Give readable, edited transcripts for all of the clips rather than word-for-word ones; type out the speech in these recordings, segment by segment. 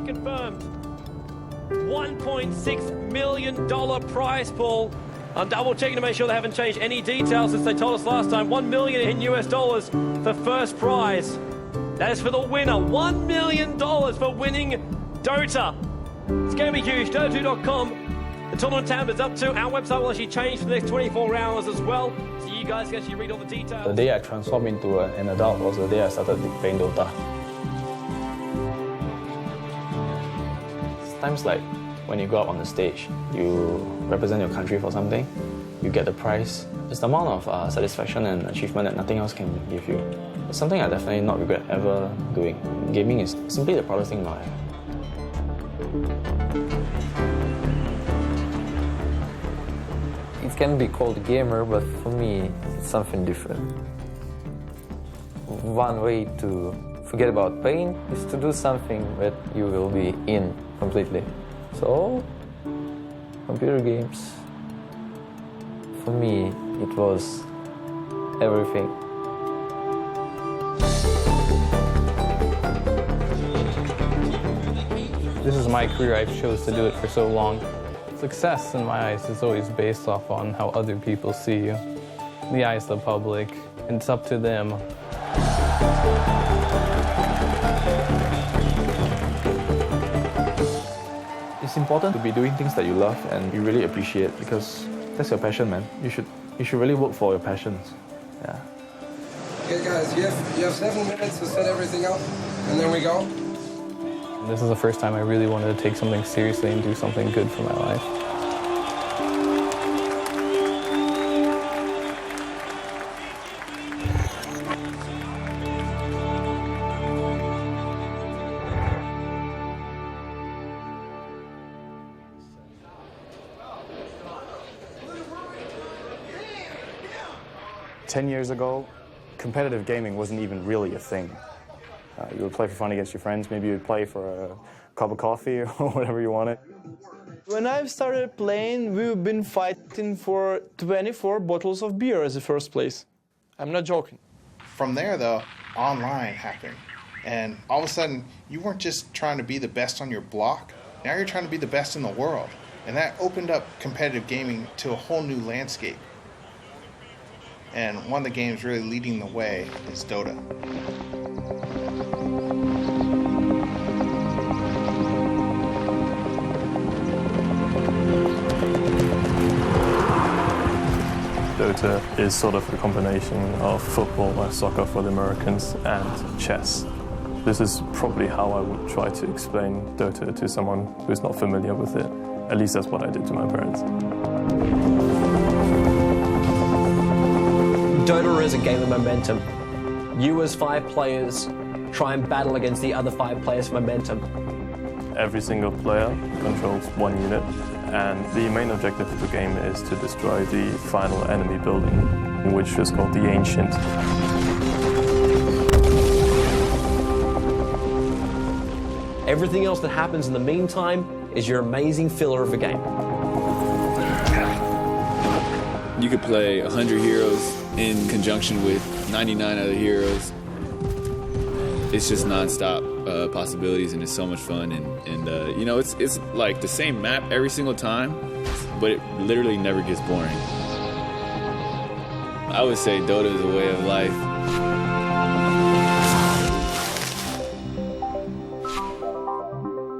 confirmed. $1.6 million prize pool. I'm double checking to make sure they haven't changed any details since they told us last time. $1 million in US dollars for first prize. That is for the winner. $1 million for winning Dota. It's going to be huge. Dota2.com. The tournament tab is up to. Our website will actually change for the next 24 hours as well. So you guys can actually read all the details. The day I transformed into an adult was the day I started playing Dota. Times like when you go out on the stage, you represent your country for something, you get the prize. It's the amount of satisfaction and achievement that nothing else can give you. It's something I definitely not regret ever doing. Gaming is simply the proudest thing in my life. It can be called a gamer, but for me, it's something different. One way to forget about pain is to do something that you will be in completely. So, computer games, for me, it was everything. This is my career. I've chose to do it for so long. Success, in my eyes, is always based off on how other people see you. The eyes of the public, and it's up to them. It's important to be doing things that you love and you really appreciate, because that's your passion, man. You should really work for your passions. Yeah. Okay, guys, you have 7 minutes to set everything up, and then we go. This is the first time I really wanted to take something seriously and do something good for my life. Ten years ago, competitive gaming wasn't even really a thing. You would play for fun against your friends. Maybe you'd play for a cup of coffee or whatever you wanted. When I started playing, we've been fighting for 24 bottles of beer as the first place. I'm not joking. From there, though, online happened. And all of a sudden, you weren't just trying to be the best on your block. Now you're trying to be the best in the world. And that opened up competitive gaming to a whole new landscape. And one of the games really leading the way is Dota. Dota is sort of a combination of football or soccer for the Americans and chess. This is probably how I would try to explain Dota to someone who's not familiar with it. At least that's what I did to my parents. Dota is a game of momentum. You as 5 players try and battle against the other 5 players for momentum. Every single player controls one unit, and the main objective of the game is to destroy the final enemy building, which is called the Ancient. Everything else that happens in the meantime is your amazing filler of the game. You could play 100 heroes in conjunction with 99 other heroes. It's just non-stop possibilities, and it's so much fun. And you know, it's like the same map every single time, but it literally never gets boring. I would say Dota is a way of life.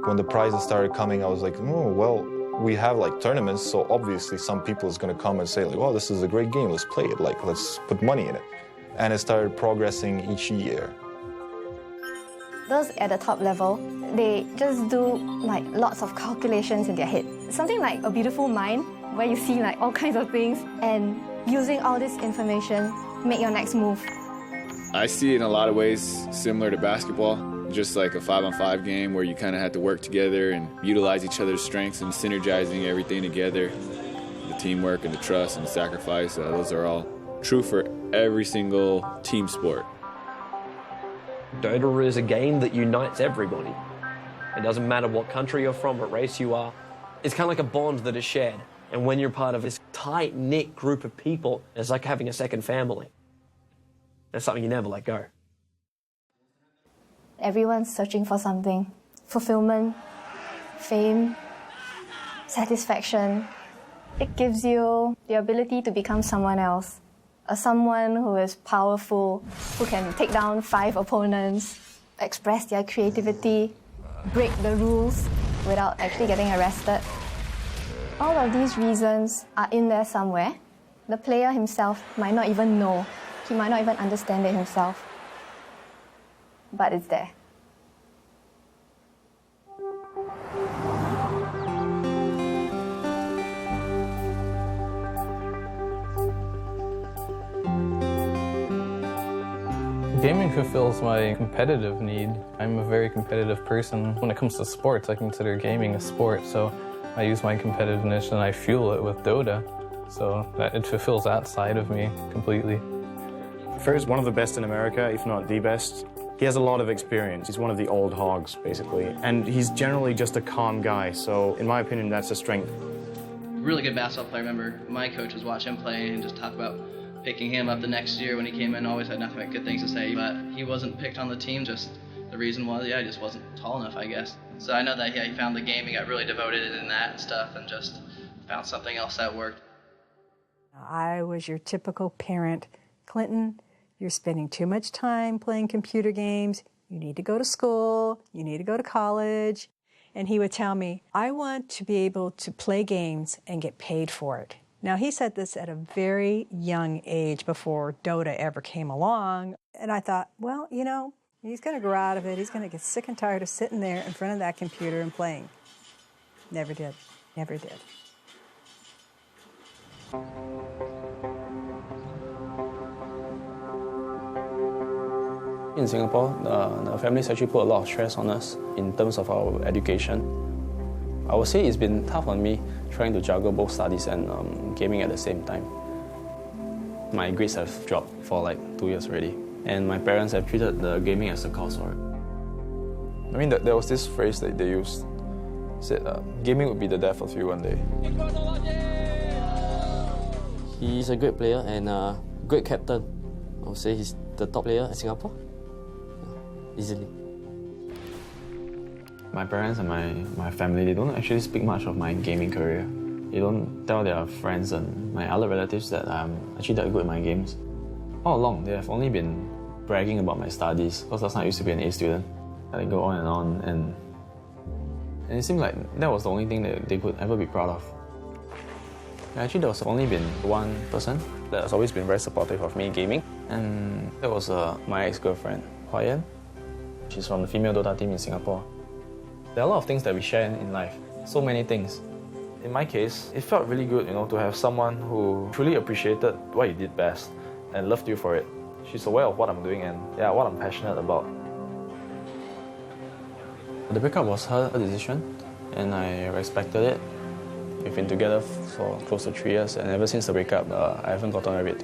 When the prizes started coming, I was like, oh, well, we have like tournaments, so obviously some people is going to come and say like, well, this is a great game, let's play it, like let's put money in it. And it started progressing each year. Those at the top level, they just do like lots of calculations in their head. Something like a beautiful mind where you see like all kinds of things, and using all this information, make your next move. I see it in a lot of ways similar to basketball. Just like a 5-on-5 game where you kind of have to work together and utilize each other's strengths and synergizing everything together. The teamwork and the trust and the sacrifice, those are all true for every single team sport. Dota is a game that unites everybody. It doesn't matter what country you're from, what race you are. It's kind of like a bond that is shared. And when you're part of this tight-knit group of people, it's like having a second family. That's something you never let go. Everyone's searching for something. fulfillment, fame, satisfaction. It gives you the ability to become someone else. Someone who is powerful, who can take down 5 opponents, express their creativity, break the rules without actually getting arrested. All of these reasons are in there somewhere. The player himself might not even know. He might not even understand it himself. But it's there. Gaming fulfills my competitive need. I'm a very competitive person. When it comes to sports, I consider gaming a sport, so I use my competitiveness and I fuel it with Dota, so that it fulfills that side of me completely. Fer's one of the best in America, if not the best. He has a lot of experience. He's one of the old hogs, basically, and he's generally just a calm guy, so in my opinion, that's a strength. Really good basketball player. I remember my coaches watch him play and just talk about picking him up the next year when he came in. Always had nothing but good things to say, but he wasn't picked on the team. Just the reason was, he just wasn't tall enough, I guess. So I know that he found the game, he got really devoted in that and stuff, and just found something else that worked. I was your typical parent. Clinton, you're spending too much time playing computer games. You need to go to school. You need to go to college. And he would tell me, I want to be able to play games and get paid for it. Now, he said this at a very young age before Dota ever came along. And I thought, well, you know, he's going to grow out of it. He's going to get sick and tired of sitting there in front of that computer and playing. Never did. Never did. In Singapore, the families actually put a lot of stress on us in terms of our education. I would say it's been tough on me trying to juggle both studies and gaming at the same time. My grades have dropped for like 2 years already, and my parents have treated the gaming as a cause for it. I mean, there was this phrase that they used, said, gaming would be the death of you one day. He's a great player and a great captain. I would say he's the top player in Singapore, easily. My parents and my family, they don't actually speak much of my gaming career. They don't tell their friends and my other relatives that I'm actually that good at my games. All along, they have only been bragging about my studies, because last time I used to be an A student. I go on, and it seemed like that was the only thing that they could ever be proud of. Actually, there was only been one person that has always been very supportive of me gaming, and that was my ex-girlfriend, Hua Yan. She's from the female Dota team in Singapore. There are a lot of things that we share in life, so many things. In my case, it felt really good, to have someone who truly appreciated what you did best and loved you for it. She's aware of what I'm doing and what I'm passionate about. The breakup was her decision, and I respected it. We've been together for close to 3 years, and ever since the breakup, I haven't gotten over it.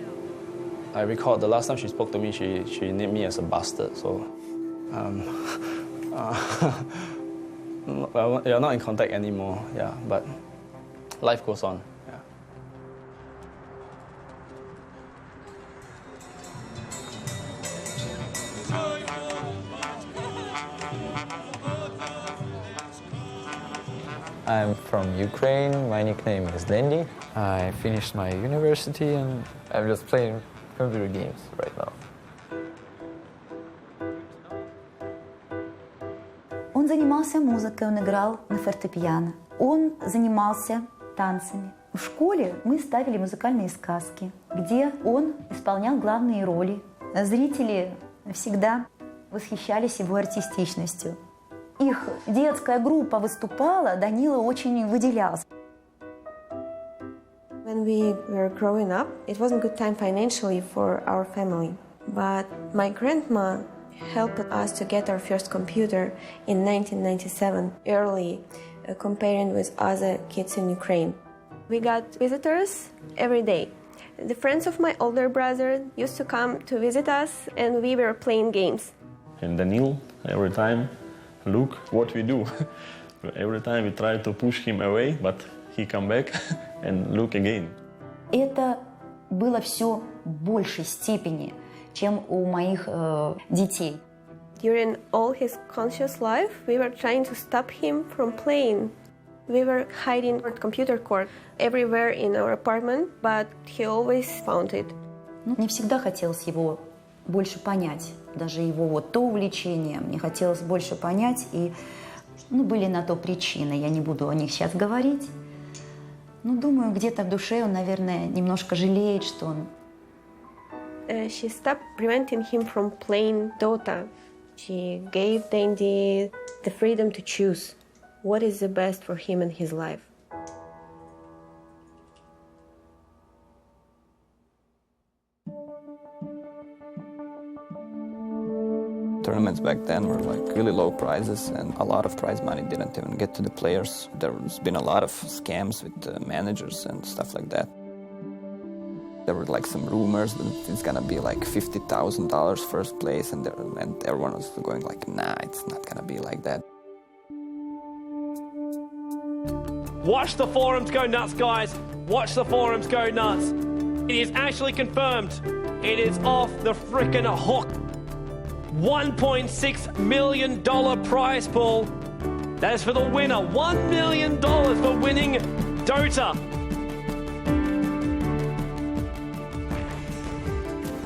I recall the last time she spoke to me, she named me as a bastard, so... Well, you're not in contact anymore, but life goes on. I'm from Ukraine. My nickname is Lendy. I finished my university and I'm just playing computer games right now. Он занимался музыкой, он играл на фортепиано. Он занимался танцами. В школе мы ставили музыкальные сказки, где он исполнял главные роли. Зрители всегда восхищались его артистичностью. Их детская группа выступала, Данила очень выделялся. When we were growing up, it wasn't a good time financially for our family. But my grandma helped us to get our first computer in 1997, early, comparing with other kids in Ukraine. We got visitors every day. The friends of my older brother used to come to visit us, and we were playing games. And Danil, every time, look what we do. Every time we try to push him away, but he come back and look again. Это было все в большей степени, чем у моих детей. During all his conscious life, we were trying to stop him from playing. We were hiding our computer cord everywhere in our apartment, but he always found it. Мне всегда хотелось его больше понять. Даже его вот то увлечение мне хотелось больше понять. И были на то причины. Я не буду о них сейчас говорить. Но думаю, где-то в душе он, наверное, немножко жалеет, что он... She stopped preventing him from playing Dota. She gave Dandy the freedom to choose what is the best for him in his life. Tournaments back then were like really low prizes, and a lot of prize money didn't even get to the players. There's been a lot of scams with managers and stuff like that. There were like some rumors that it's gonna be like $50,000 first place, and everyone was going like, nah, it's not gonna be like that. Watch the forums go nuts, guys. Watch the forums go nuts. It is actually confirmed. It is off the frickin' hook. $1.6 million prize pool. That is for the winner. $1 million for winning Dota.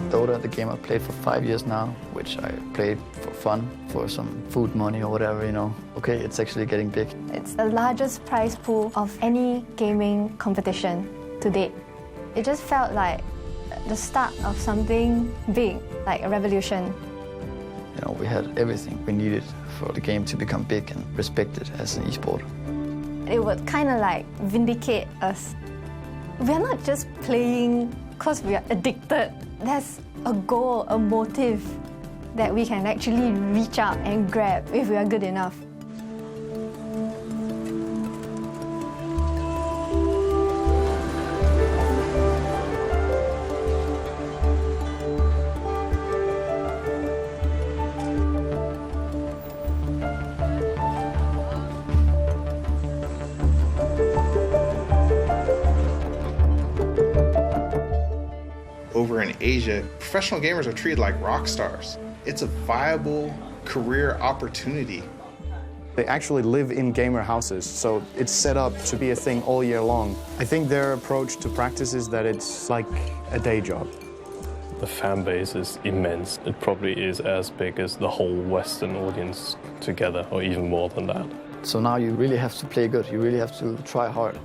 Dota, the game I've played for 5 years now, which I played for fun, for some food money or whatever, you know. Okay, it's actually getting big. It's the largest prize pool of any gaming competition to date. It just felt like the start of something big, like a revolution. You know, we had everything we needed for the game to become big and respected as an esport. It would kind of like vindicate us. We're not just playing because we are addicted. There's a goal, a motive that we can actually reach out and grab if we are good enough. Over in Asia, professional gamers are treated like rock stars. It's a viable career opportunity. They actually live in gamer houses, so it's set up to be a thing all year long. I think their approach to practice is that it's like a day job. The fan base is immense. It probably is as big as the whole Western audience together, or even more than that. So now you really have to play good. You really have to try hard.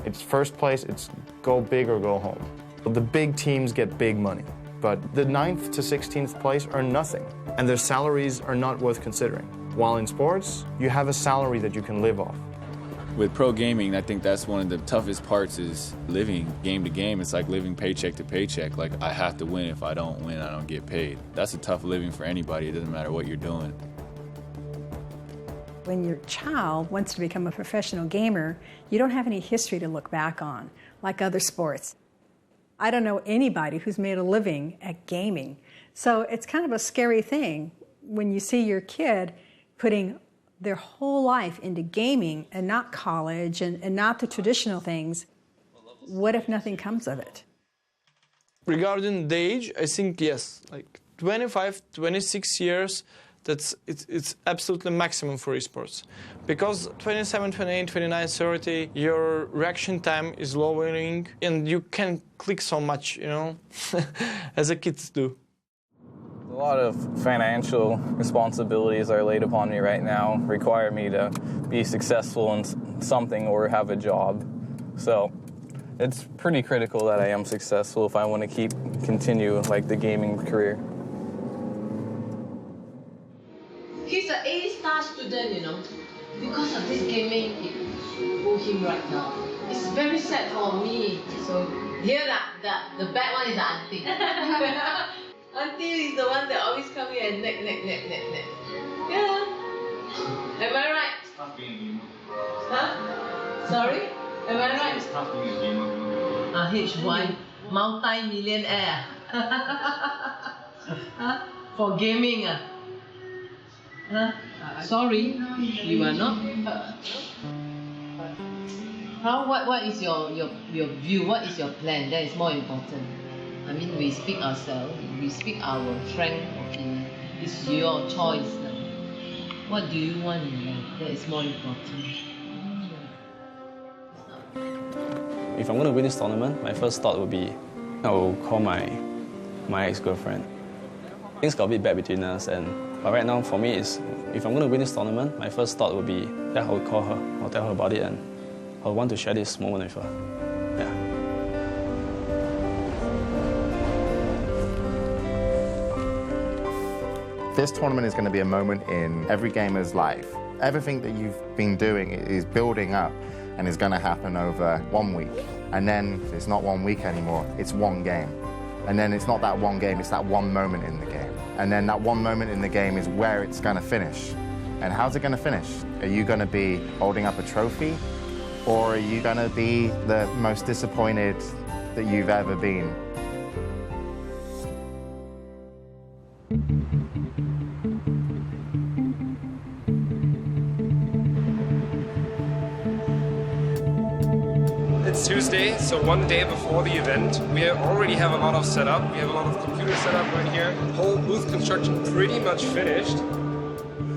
It's first place, it's go big or go home. The big teams get big money, but the 9th to 16th place are nothing, and their salaries are not worth considering. While in sports, you have a salary that you can live off. With pro gaming, I think that's one of the toughest parts is living game to game. It's like living paycheck to paycheck. Like, I have to win. If I don't win, I don't get paid. That's a tough living for anybody. It doesn't matter what you're doing. When your child wants to become a professional gamer, you don't have any history to look back on, like other sports. I don't know anybody who's made a living at gaming. So it's kind of a scary thing when you see your kid putting their whole life into gaming and not college and not the traditional things. What if nothing comes of it? Regarding the age, I think yes, like 25, 26 years, it's absolutely maximum for esports. Because 27, 28, 29, 30, your reaction time is lowering and you can click so much, you know, as the kids do. A lot of financial responsibilities are laid upon me right now, require me to be successful in something or have a job. So it's pretty critical that I am successful if I want to continue like the gaming career. He's an A-star student, you know. Because of this gaming, it pulled him right now. It's very sad for me. So here, the bad one is the auntie. Auntie is the one that always come here and neck. Yeah. Am I right? It's tough being a gamer. Huh? Sorry? Am I right? It's tough being a gamer. HY, multi-millionaire. Huh? For gaming. Huh? Sorry, you are not. What is your view? What is your plan? That is more important. I mean, we speak ourselves. We speak our strength. Okay. It's your choice. What do you want in life? That is more important. If I'm going to win this tournament, my first thought would be, I will call my ex-girlfriend. Things got a bit bad between us, but right now for me, if I'm going to win this tournament, my first thought would be, I would call her, I'll tell her about it, and I want to share this moment with her. Yeah. This tournament is going to be a moment in every gamer's life. Everything that you've been doing is building up and is going to happen over 1 week. And then it's not 1 week anymore, it's one game. And then it's not that one game, it's that one moment in the game. And then that one moment in the game is where it's going to finish. And how's it going to finish? Are you going to be holding up a trophy? Or are you going to be the most disappointed that you've ever been? It's Tuesday, so one day before the event. We already have a lot of setup. We have a lot of computer setup right here. Whole booth construction pretty much finished.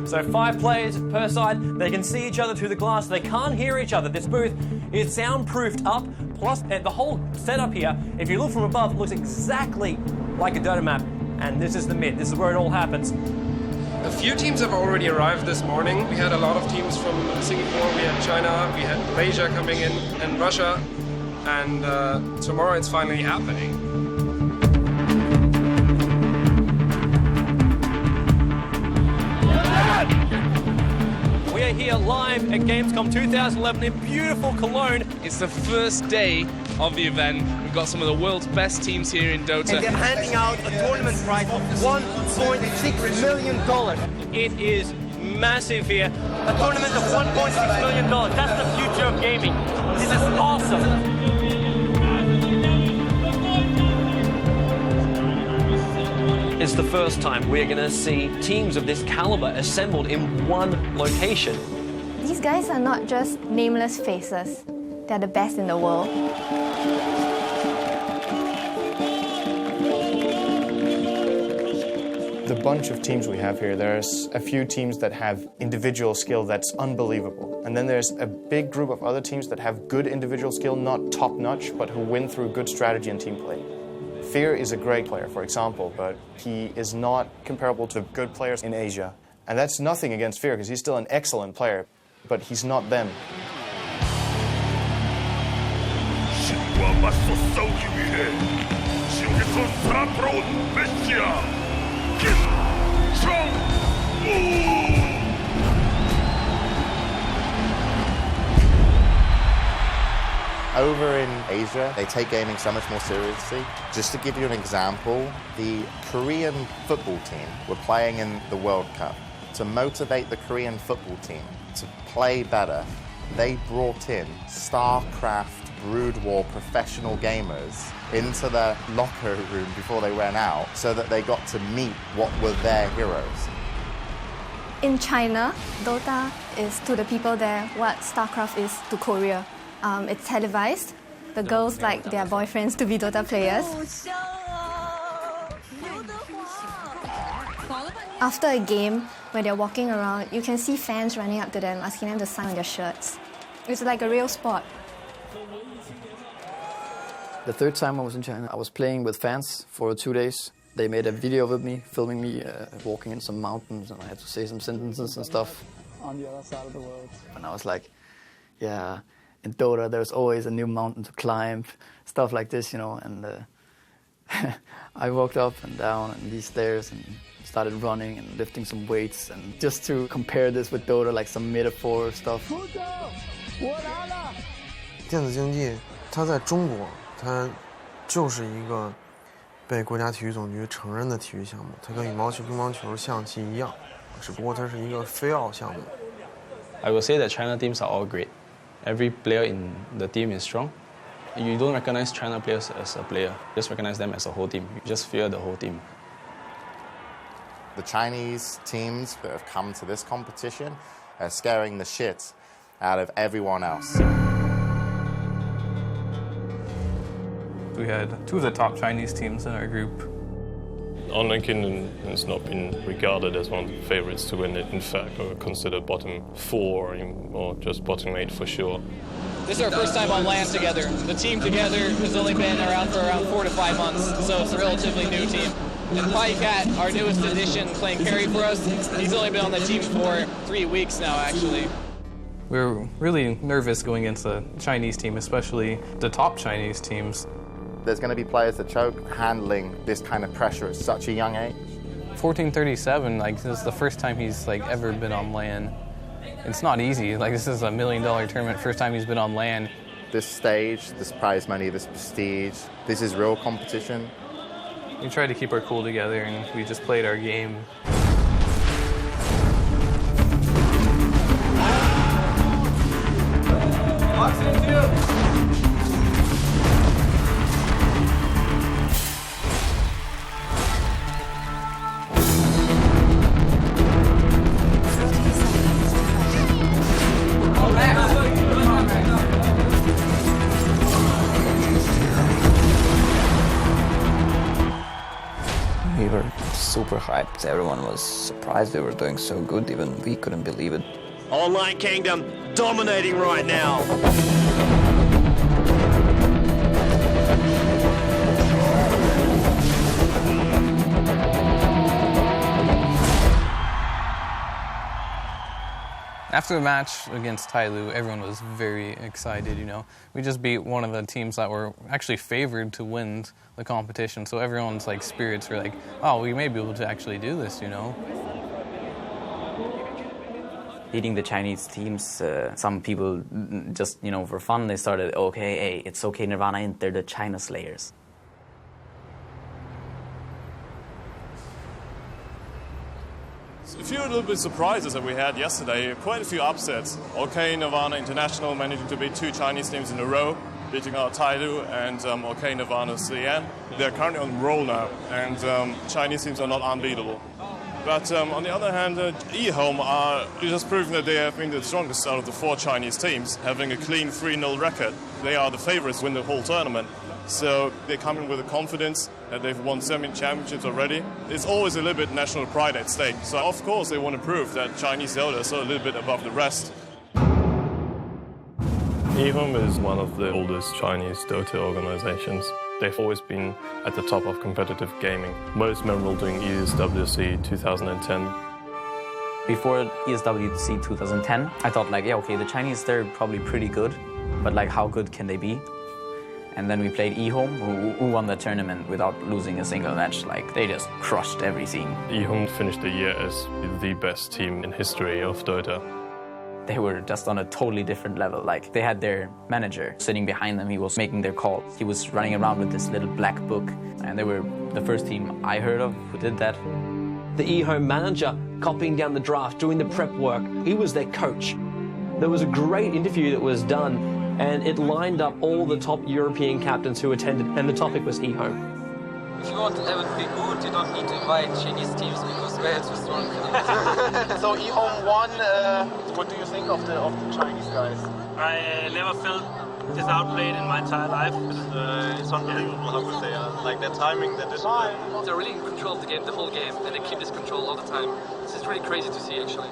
So 5 players per side, they can see each other through the glass, they can't hear each other. This booth is soundproofed up, plus the whole setup here, if you look from above, looks exactly like a Dota map. And this is the mid, this is where it all happens. A few teams have already arrived this morning. We had a lot of teams from Singapore, we had China, we had Malaysia coming in, and Russia. And tomorrow it's finally happening. We are here live at Gamescom 2011 in beautiful Cologne. It's the first day of the event. We've got some of the world's best teams here in Dota. And they're handing out a tournament prize of $1.6 million. It is massive here. A tournament of $1.6 million. That's the future of gaming. This is awesome. It's the first time we're going to see teams of this caliber assembled in one location. These guys are not just nameless faces. They're the best in the world. The bunch of teams we have here, there's a few teams that have individual skill that's unbelievable. And then there's a big group of other teams that have good individual skill, not top-notch, but who win through good strategy and team play. Fear is a great player, for example, but he is not comparable to good players in Asia. And that's nothing against Fear, because he's still an excellent player, but he's not them. Over in Asia, they take gaming so much more seriously. Just to give you an example, the Korean football team were playing in the World Cup. To motivate the Korean football team to play better, they brought in StarCraft Brood War professional gamers into their locker room before they went out so that they got to meet what were their heroes. In China, Dota is to the people there what StarCraft is to Korea. It's televised. The girls like their boyfriends to be Dota players. After a game, when they're walking around, you can see fans running up to them, asking them to sign on their shirts. It's like a real sport. The third time I was in China, I was playing with fans for 2 days. They made a video with me, filming me walking in some mountains, and I had to say some sentences and stuff. On the other side of the world. And I was like, yeah, in Dota there's always a new mountain to climb, stuff like this, you know. And I walked up and down and these stairs and started running and lifting some weights, and just to compare this with Dota, like some metaphor stuff. 电子竞技，它在中国，它就是一个被国家体育总局承认的体育项目，它跟羽毛球、乒乓球、象棋一样，只不过它是一个非奥项目。I will say that China teams are all great. Every player in the team is strong. You don't recognize China players as a player, just recognize them as a whole team. You just fear the whole team. The Chinese teams that have come to this competition are scaring the shit out of everyone else. We had two of the top Chinese teams in our group. Online Kingdom has not been regarded as one of the favorites to win it. In fact, we're considered bottom 4 or just bottom 8 for sure. This is our first time on LAN together. The team together has only been around for around 4 to 5 months, so it's a relatively new team. And PieCat, our newest addition, playing carry for us, he's only been on the team for 3 weeks now, actually. We're really nervous going against the Chinese team, especially the top Chinese teams. There's going to be players that choke handling this kind of pressure at such a young age. 1437, like, this is the first time he's like ever been on LAN. It's not easy. Like, this is $1 million tournament, first time he's been on LAN. This stage, this prize money, this prestige, this is real competition. We tried to keep our cool together and we just played our game. We were super hyped. Everyone was surprised we were doing so good. Even we couldn't believe it. Online Kingdom dominating right now. After the match against Tyloo, everyone was very excited, you know. We just beat one of the teams that were actually favored to win the competition, so everyone's like spirits were like, oh, we may be able to actually do this, you know. Beating the Chinese teams, some people just, you know, for fun, they started, okay, hey, it's okay, Nirvana Int, they're the China Slayers. A few little bit surprises that we had yesterday, quite a few upsets. OK Nirvana International managing to beat 2 Chinese teams in a row, beating out Tyloo and OK Nirvana CN. They're currently on roll now, and Chinese teams are not unbeatable. But on the other hand, eHome are just proving that they have been the strongest out of the 4 Chinese teams, having a clean 3-0 record. They are the favorites to win the whole tournament. So they come in with a confidence that they've won 7 championships already. It's always a little bit national pride at stake. So of course they want to prove that Chinese Dota is a little bit above the rest. eHome is one of the oldest Chinese Dota organizations. They've always been at the top of competitive gaming, most memorable during ESWC 2010. Before ESWC 2010, I thought like, yeah, okay, the Chinese, they're probably pretty good, but like how good can they be? And then we played eHome, who won the tournament without losing a single match. Like, they just crushed everything. eHome finished the year as the best team in history of Dota. They were just on a totally different level. Like, they had their manager sitting behind them. He was making their calls. He was running around with this little black book. And they were the first team I heard of who did that. The eHome manager copying down the draft, doing the prep work. He was their coach. There was a great interview that was done, and it lined up all the top European captains who attended, and the topic was eHome. If you want to have it be good, you don't need to invite Chinese teams because we're too strong. So eHome won. What do you think of the Chinese guys? I never felt this outplayed in my entire life. It's unbelievable how good they are. Like their timing, their discipline. They're really in control of the game, the whole game, and they keep this control all the time. This is really crazy to see, actually.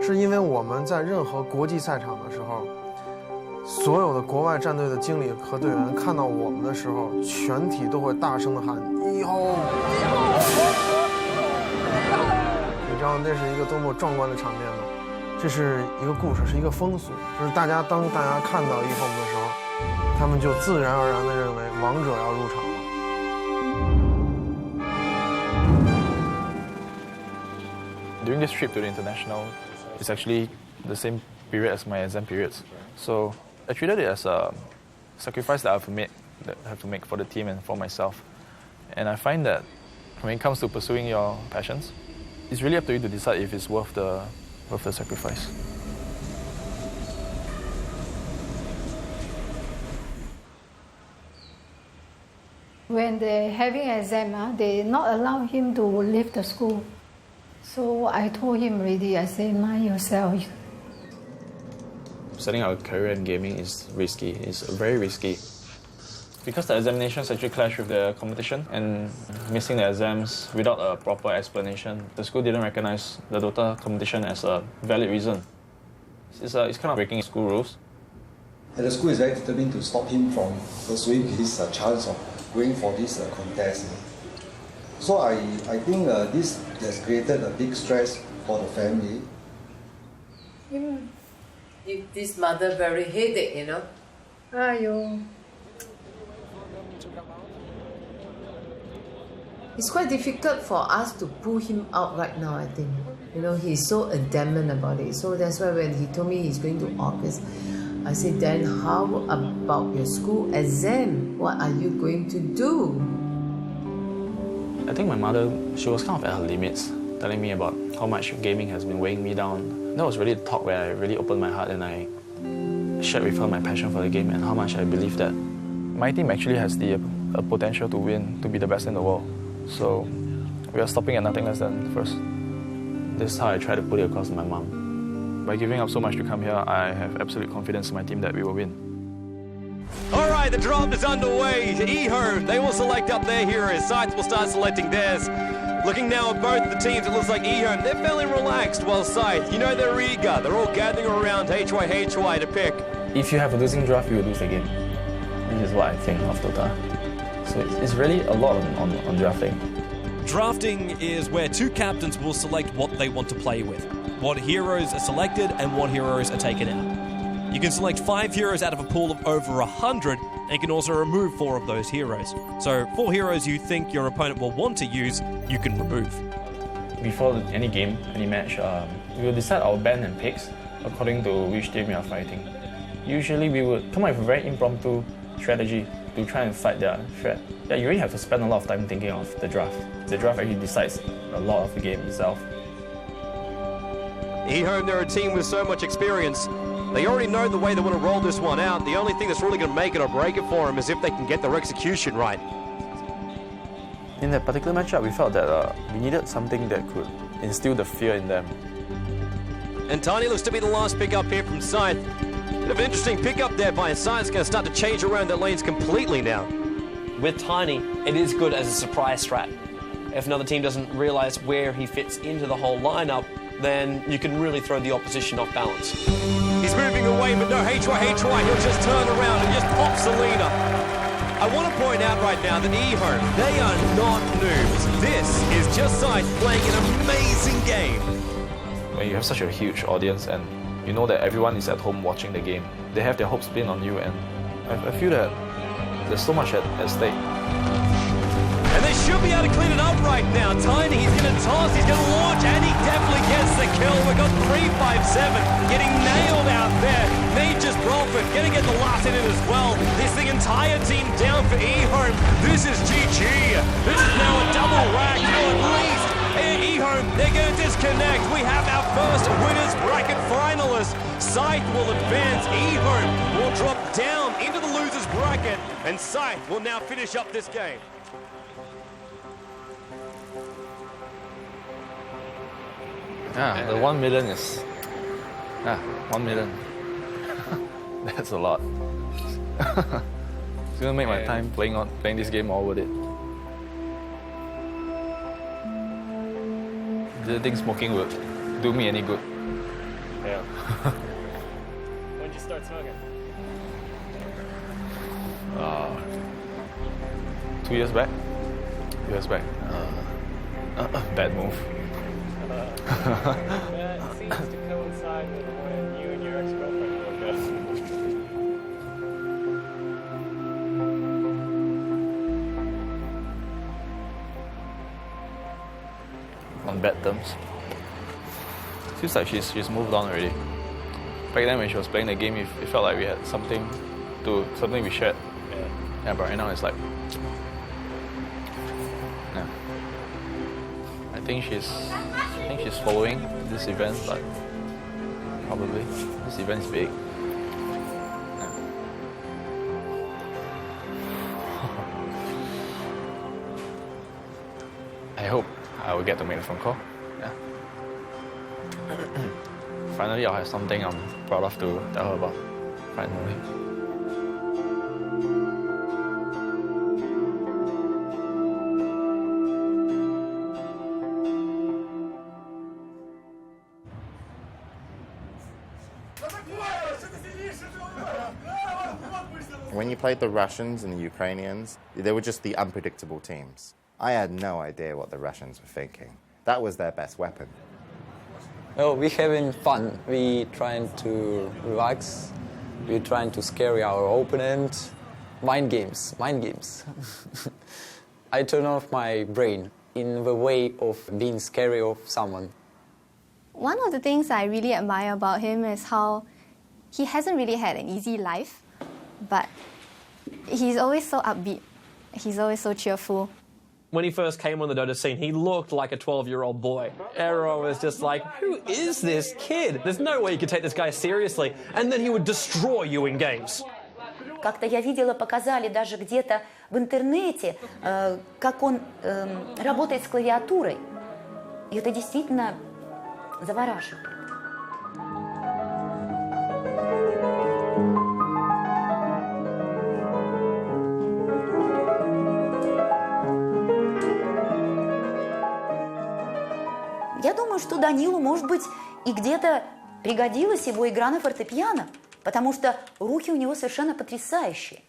是因为我们在任何国际赛场的时候，所有的国外战队的经理和队员看到我们的时候，全体都会大声的喊eHome。你知道那是一个多么壮观的场面吗？这是一个故事，是一个风俗，就是当大家看到eHome的时候，他们就自然而然地认为王者要入场了。During this trip to the international, it's actually the same period as my exam periods. So I treated it as a sacrifice that I have to make for the team and for myself. And I find that when it comes to pursuing your passions, it's really up to you to decide if it's worth the sacrifice. When they're having exam, they not allow him to leave the school. So I told him already, I said, mind yourself. Setting out a career in gaming is risky. It's very risky. Because the examinations actually clash with the competition, and missing the exams without a proper explanation, the school didn't recognize the Dota competition as a valid reason. It's kind of breaking school rules. And the school is very determined to stop him from pursuing his chance of going for this contest. So I think this has created a big stress for the family. Give this mother very headache, you know. Aiyo. It's quite difficult for us to pull him out right now, I think. You know, he's so adamant about it. So that's why when he told me he's going to August, I said, then how about your school exam? What are you going to do? I think my mother, she was kind of at her limits, telling me about how much gaming has been weighing me down. That was really the talk where I really opened my heart and I shared with her my passion for the game and how much I believe that my team actually has the potential to win, to be the best in the world. So we are stopping at nothing less than first. This is how I try to put it across to my mom. By giving up so much to come here, I have absolute confidence in my team that we will win. All right, the draft is underway. eHome, they will select up their heroes. Scythe will start selecting theirs. Looking now at both the teams, it looks like eHome, they're feeling relaxed, while Scythe, you know they're eager. They're all gathering around HY to pick. If you have a losing draft, you will lose the game. This is what I think of Dota. So it's really a lot on drafting. Drafting is where two captains will select what they want to play with, what heroes are selected and what heroes are taken out. You can select 5 heroes out of a pool of over 100, and you can also remove 4 of those heroes. So 4 heroes you think your opponent will want to use, you can remove. Before any game, any match, we will decide our ban and picks according to which team we are fighting. Usually we would come up with a very impromptu strategy to try and fight their threat. Yeah, you really have to spend a lot of time thinking of the draft. The draft actually decides a lot of the game itself. eHome, they're a team with so much experience. They already know the way they want to roll this one out. The only thing that's really going to make it or break it for them is if they can get their execution right. In that particular matchup, we felt that we needed something that could instill the fear in them. And Tiny looks to be the last pick up here from Scythe. Bit of an interesting pick up there by Scythe. It's going to start to change around their lanes completely now. With Tiny, it is good as a surprise strat. If another team doesn't realise where he fits into the whole lineup, then you can really throw the opposition off balance. He's moving away, but no, HY, he'll just turn around and just pop Selena. I want to point out right now that eHome, they are not noobs. This is just Scythe playing an amazing game. When you have such a huge audience and you know that everyone is at home watching the game, they have their hopes pinned on you, and I feel that there's so much at stake. And they should be able to clean it up right now. Tiny, he's going to toss, he's going to launch, and he definitely gets the kill. We've got 3-5-7 getting nailed out there. Nature's Prophet going to get the last hit in as well. This the entire team down for eHome. This is GG. This is now a double rack, at least. And eHome, they're going to disconnect. We have our first winners bracket finalist. Scythe will advance. eHome will drop down into the losers bracket, and Scythe will now finish up this game. The 1 million is... 1 million. That's a lot. It's gonna make my time playing this game all worth it. Do you think smoking would do me any good? Yeah. When did you start smoking? 2 years back. 2 years back. Bad move. That seems to coincide with when you and your ex-girlfriend broke up. On bad terms. Feels like she's moved on already. Back then when she was playing the game, it felt like we had something we shared. Yeah, but right now it's like, yeah. I think she's following this event, but probably this event is big. Yeah. I hope I will get to make a phone call. Yeah. Finally, I'll have something I'm proud of to tell her about. Finally. When you played the Russians and the Ukrainians, they were just the unpredictable teams. I had no idea what the Russians were thinking. That was their best weapon. Oh, we're having fun. We trying to relax. We're trying to scare our opponent. Mind games. I turn off my brain in the way of being scary of someone. One of the things I really admire about him is how he hasn't really had an easy life, but he's always so upbeat. He's always so cheerful. When he first came on the Dota scene, he looked like a 12-year-old boy. Aero was just like, who is this kid? There's no way you could take this guy seriously. And then he would destroy you in games. Как-то я видела, показали даже где-то в интернете, как он работает с клавиатурой. И это действительно завораживает. Я думаю, что Данилу, может быть, и где-то пригодилась его игра на фортепиано, потому что руки у него совершенно потрясающие.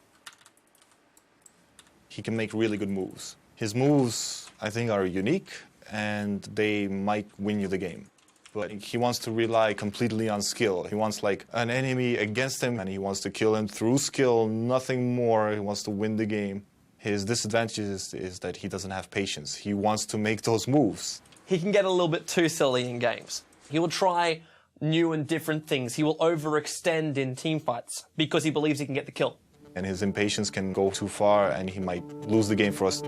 He can make really good moves. His moves, I think, are unique, and they might win you the game. But he wants to rely completely on skill. He wants like an enemy against him, and he wants to kill him through skill, nothing more. He wants to win the game. His disadvantage is that he doesn't have patience. He wants to make those moves. He can get a little bit too silly in games. He will try new and different things. He will overextend in team fights because he believes he can get the kill. And his impatience can go too far, and he might lose the game for us.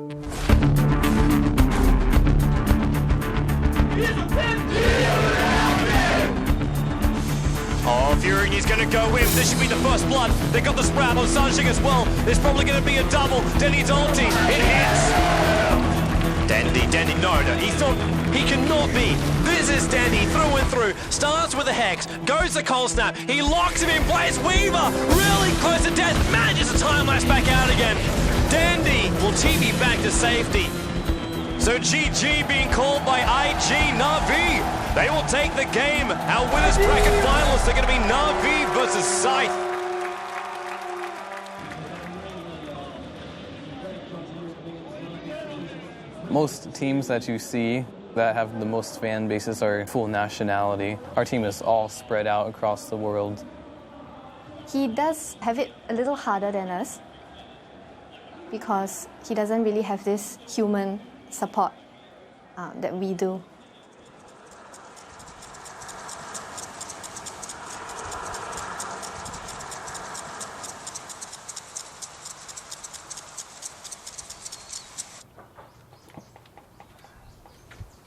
Oh, Fury is going to go in. This should be the first blood. They got the sprout on Sanjing as well. There's probably going to be a double. Denny's ulti. It hits. Denny, no, he cannot be. This is Denny through and through. Starts with a Hex, goes to Cold Snap. He locks him in place. Weaver, really close to death, manages to time-lapse back out again. Dandy will TV back to safety. So GG being called by IG Na'Vi. They will take the game. Our winners bracket finalists are going to be Na'Vi versus Scythe. Most teams that you see that have the most fan bases are full nationality. Our team is all spread out across the world. He does have it a little harder than us because he doesn't really have this human support that we do.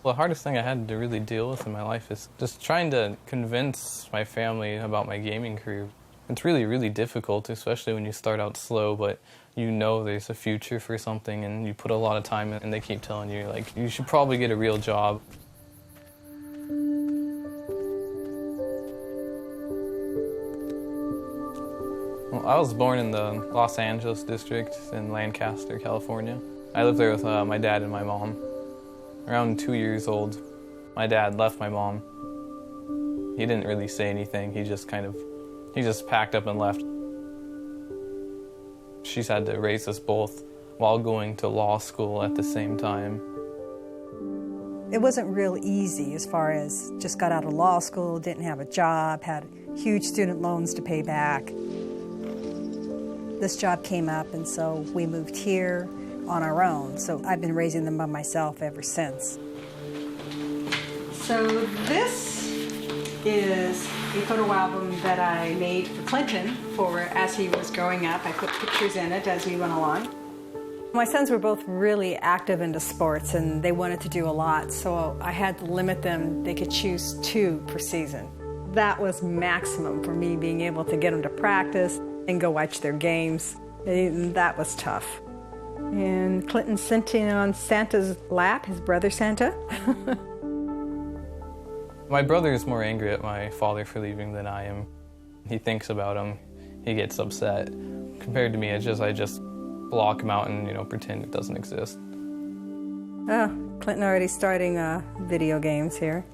The hardest thing I had to really deal with in my life is just trying to convince my family about my gaming career. It's really, really difficult, especially when you start out slow, but you know there's a future for something and you put a lot of time in, and they keep telling you, like, you should probably get a real job. Well, I was born in the Los Angeles district in Lancaster, California. I lived there with my dad and my mom. Around 2 years old, my dad left my mom. He didn't really say anything. He just packed up and left. She's had to raise us both while going to law school at the same time. It wasn't real easy as far as just got out of law school, didn't have a job, had huge student loans to pay back. This job came up, and so we moved here on our own. So I've been raising them by myself ever since. So this is a photo album that I made for Clinton for as he was growing up. I put pictures in it as we went along. My sons were both really active into sports, and they wanted to do a lot, so I had to limit them. They could choose 2 per season. That was maximum for me, being able to get them to practice and go watch their games. And that was tough. And Clinton sitting on Santa's lap, his brother Santa. My brother is more angry at my father for leaving than I am. He thinks about him, he gets upset. Compared to me, I just block him out and, pretend it doesn't exist. Oh, Clinton already starting video games here.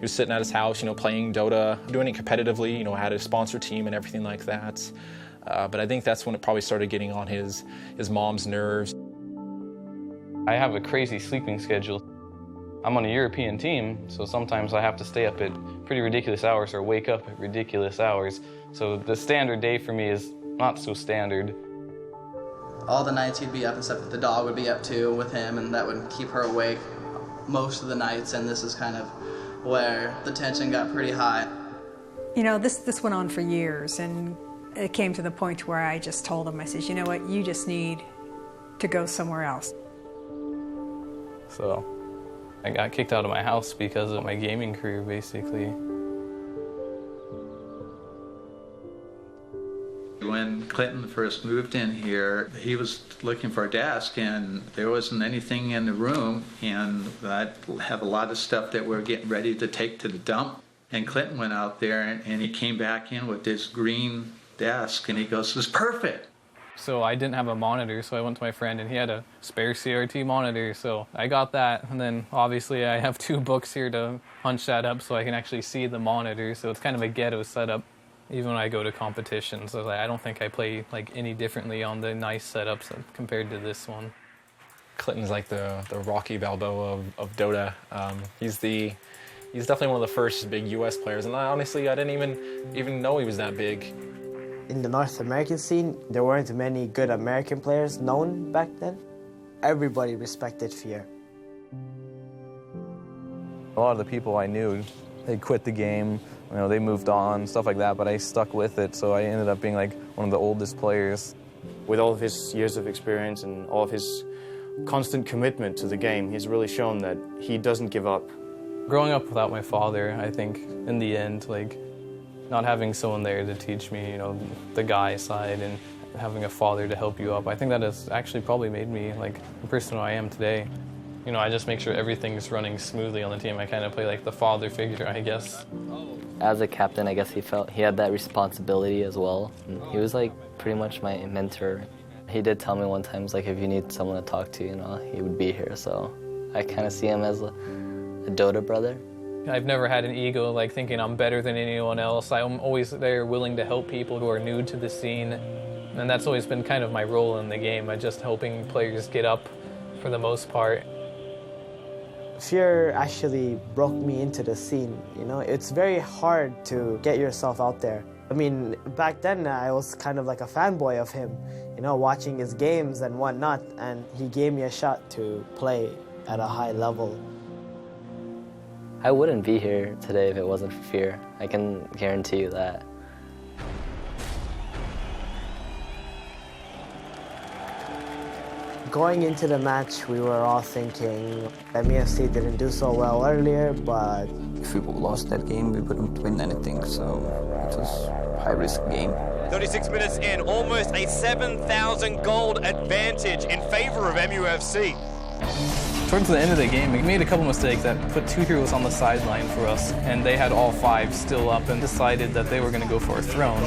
was sitting at his house, playing Dota, doing it competitively, had a sponsor team and everything like that. But I think that's when it probably started getting on his mom's nerves. I have a crazy sleeping schedule. I'm on a European team, so sometimes I have to stay up at pretty ridiculous hours or wake up at ridiculous hours. So the standard day for me is not so standard. All the nights he'd be up and stuff, the dog would be up too with him, and that would keep her awake most of the nights, and this is kind of where the tension got pretty high. This went on for years, and it came to the point where I just told him, I said, you know what, you just need to go somewhere else. So I got kicked out of my house because of my gaming career, basically. When Clinton first moved in here, he was looking for a desk and there wasn't anything in the room, and I have a lot of stuff that we're getting ready to take to the dump. And Clinton went out there and he came back in with this green desk and he goes, "This is perfect." So I didn't have a monitor, so I went to my friend and he had a spare CRT monitor, so I got that. And then obviously I have 2 books here to punch that up so I can actually see the monitor, so it's kind of a ghetto setup. Even when I go to competitions, I don't think I play any differently on the nice setups compared to this one. Clinton's like the Rocky Balboa of Dota. He's definitely one of the first big US players, and honestly I didn't even know he was that big. In the North American scene, there weren't many good American players known back then. Everybody respected Fear. A lot of the people I knew, they quit the game, they moved on, stuff like that, but I stuck with it, so I ended up being one of the oldest players. With all of his years of experience and all of his constant commitment to the game, he's really shown that he doesn't give up. Growing up without my father, I think, in the end, not having someone there to teach me, the guy side and having a father to help you up, I think that has actually probably made me, the person I am today. I just make sure everything's running smoothly on the team. I kind of play like the father figure, I guess. As a captain, I guess he felt he had that responsibility as well. And he was pretty much my mentor. He did tell me one time, if you need someone to talk to, he would be here. So I kind of see him as a Dota brother. I've never had an ego thinking I'm better than anyone else. I'm always there willing to help people who are new to the scene. And that's always been kind of my role in the game, just helping players get up for the most part. Fear actually broke me into the scene, It's very hard to get yourself out there. I mean, back then I was kind of like a fanboy of him, watching his games and whatnot, and he gave me a shot to play at a high level. I wouldn't be here today if it wasn't for Fear. I can guarantee you that. Going into the match, we were all thinking MEFC didn't do so well earlier, but if we lost that game, we wouldn't win anything, so it was a high-risk game. 36 minutes in, almost a 7,000 gold advantage in favor of MUFC. Towards the end of the game, we made a couple mistakes that put 2 heroes on the sideline for us, and they had all 5 still up and decided that they were going to go for a throne.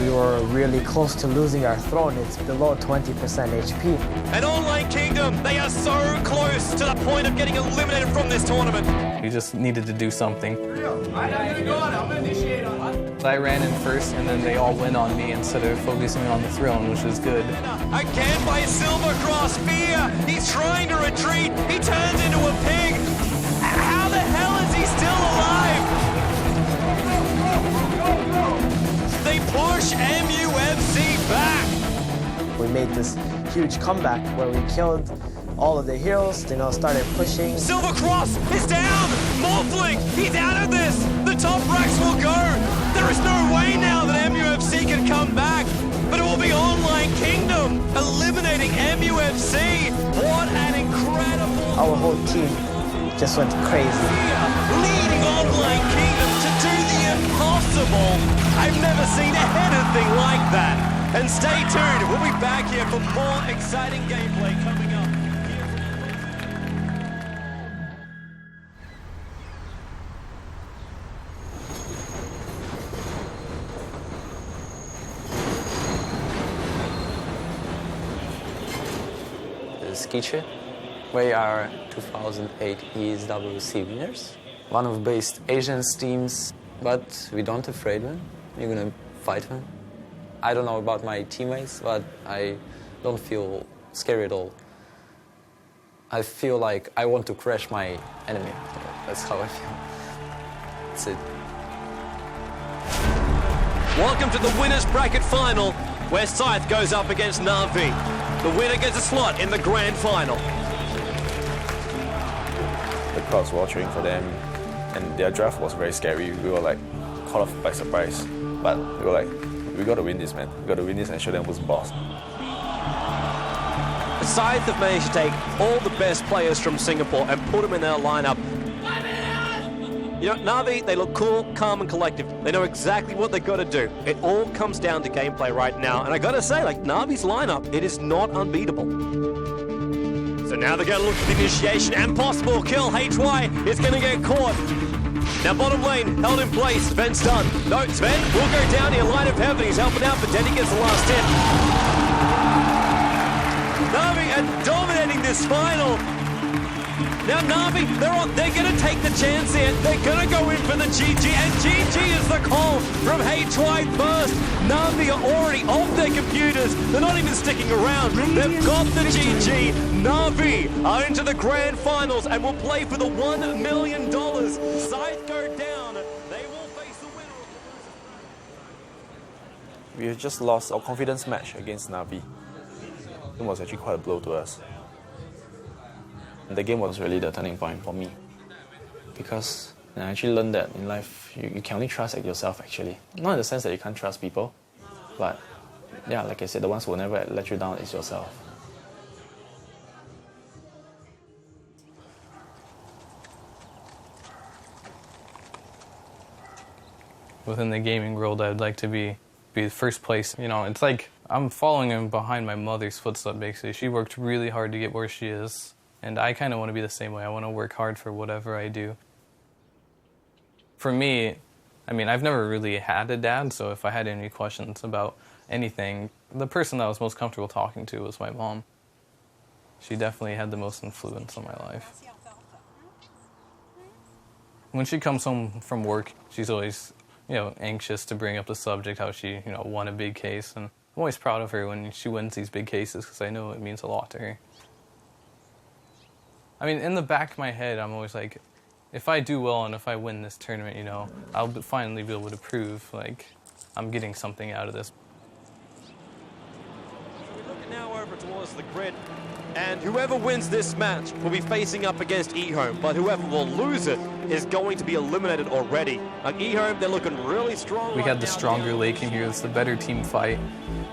We were really close to losing our throne. It's below 20% HP. And Online Kingdom, they are so close to the point of getting eliminated from this tournament. We just needed to do something. I ran in first, and then they all went on me instead of focusing on the throne, which was good. Again by Silvercross, Fear. He's trying to retreat. He turns into a pig. How the hell is he still alive? They push MUFC back. We made this huge comeback where we killed all of the heroes, started pushing. Silvercross is down! Morphling, he's out of this! The top racks will go! There is no way now that MUFC can come back, but it will be Online Kingdom eliminating MUFC. What an incredible... Our whole team just went crazy. Leading Online Kingdom to do the impossible. I've never seen anything like that. And stay tuned, we'll be back here for more exciting gameplay coming up. is Kiche. We are 2008 ESWC winners. One of the best Asian teams, but we don't afraid them. We're gonna fight them. I don't know about my teammates, but I don't feel scary at all. I feel like I want to crush my enemy. That's how I feel. That's it. Welcome to the winners bracket final, where Scythe goes up against Na'Vi. The winner gets a slot in the grand final. The crowds were all cheering for them, and their draft was very scary. We were like caught off by surprise, but we were like, we got to win this, man. We got to win this and show them who's boss. Scythe have managed to take all the best players from Singapore and put them in their lineup. You know, Na'Vi, they look cool, calm and collective. They know exactly what they've got to do. It all comes down to gameplay right now. And I got to say, like, Na'Vi's lineup, it is not unbeatable. So now they're going to look for the initiation and possible kill. HY is going to get caught. Now bottom lane, held in place. Sven's done. No, Sven will go down here. Line of heaven, he's helping out, but Denny gets the last hit. Na'Vi are dominating this final. Now Na'Vi, they're going to take the chance here. They're going to go in for the GG, and GG is the call from HY first. Na'Vi are already off their computers. They're not even sticking around. They've got the GG. Na'Vi are into the grand finals and will play for the $1 million. Scythe go down. They will face the winner. We have just lost our confidence match against Na'Vi. It was actually quite a blow to us. The game was really the turning point for me, because I actually learned that in life you can only trust yourself actually. Not in the sense that you can't trust people, but yeah, like I said, the ones who will never let you down is yourself. Within the gaming world, I'd like to be the first place. You know, it's like I'm following in behind my mother's footsteps basically. She worked really hard to get where she is. And I kind of want to be the same way. I want to work hard for whatever I do. For me, I mean, I've never really had a dad, so if I had any questions about anything, the person that I was most comfortable talking to was my mom. She definitely had the most influence on my life. When she comes home from work, she's always, anxious to bring up the subject, how she, won a big case. And I'm always proud of her when she wins these big cases because I know it means a lot to her. I mean, in the back of my head, I'm always like, if I do well and if I win this tournament, I'll finally be able to prove, I'm getting something out of this. We're looking now over towards the grid, and whoever wins this match will be facing up against eHome, but whoever will lose it is going to be eliminated already. eHome, they're looking really strong. We had the stronger late game here. It's the better team fight.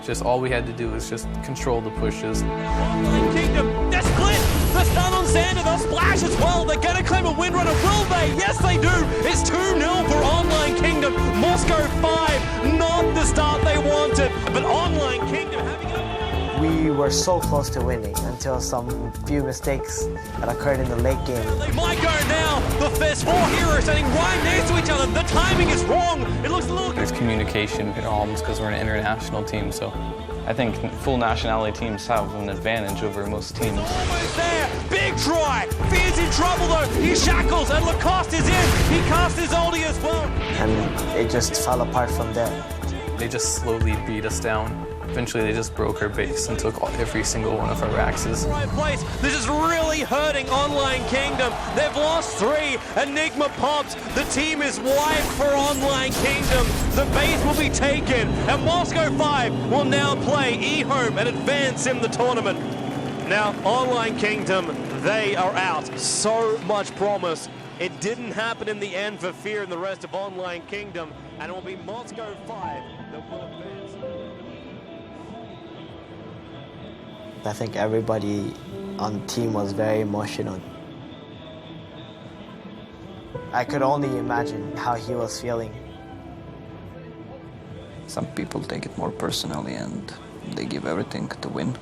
Just all we had to do was just control the pushes. Online Kingdom, they're split! The stun on Xander, they'll splash as well. They're going to claim a windrunner, will they? Yes, they do. It's 2-0 for Online Kingdom. Moscow 5, not the start they wanted, but Online Kingdom having it. We were so close to winning until some few mistakes that occurred in the late game. They might go now. There's 4 heroes standing right next to each other. The timing is wrong. It looks a little... There's communication problems because we're an international team, so I think full nationality teams have an advantage over most teams. Almost there. Big try. Fear's in trouble though. He shackles and Lacoste is in. He cast his ulti as well. And it just fell apart from there. They just slowly beat us down. Eventually they just broke our base and took every single one of our axes. Right place. This is really hurting Online Kingdom. They've lost 3. Enigma pops. The team is wiped for Online Kingdom. The base will be taken, and Moscow 5 will now play eHome and advance in the tournament. Now, Online Kingdom, they are out. So much promise. It didn't happen in the end for Fear and the rest of Online Kingdom, and it will be Moscow 5 that will advance. I think everybody on the team was very emotional. I could only imagine how he was feeling. Some people take it more personally and they give everything to win.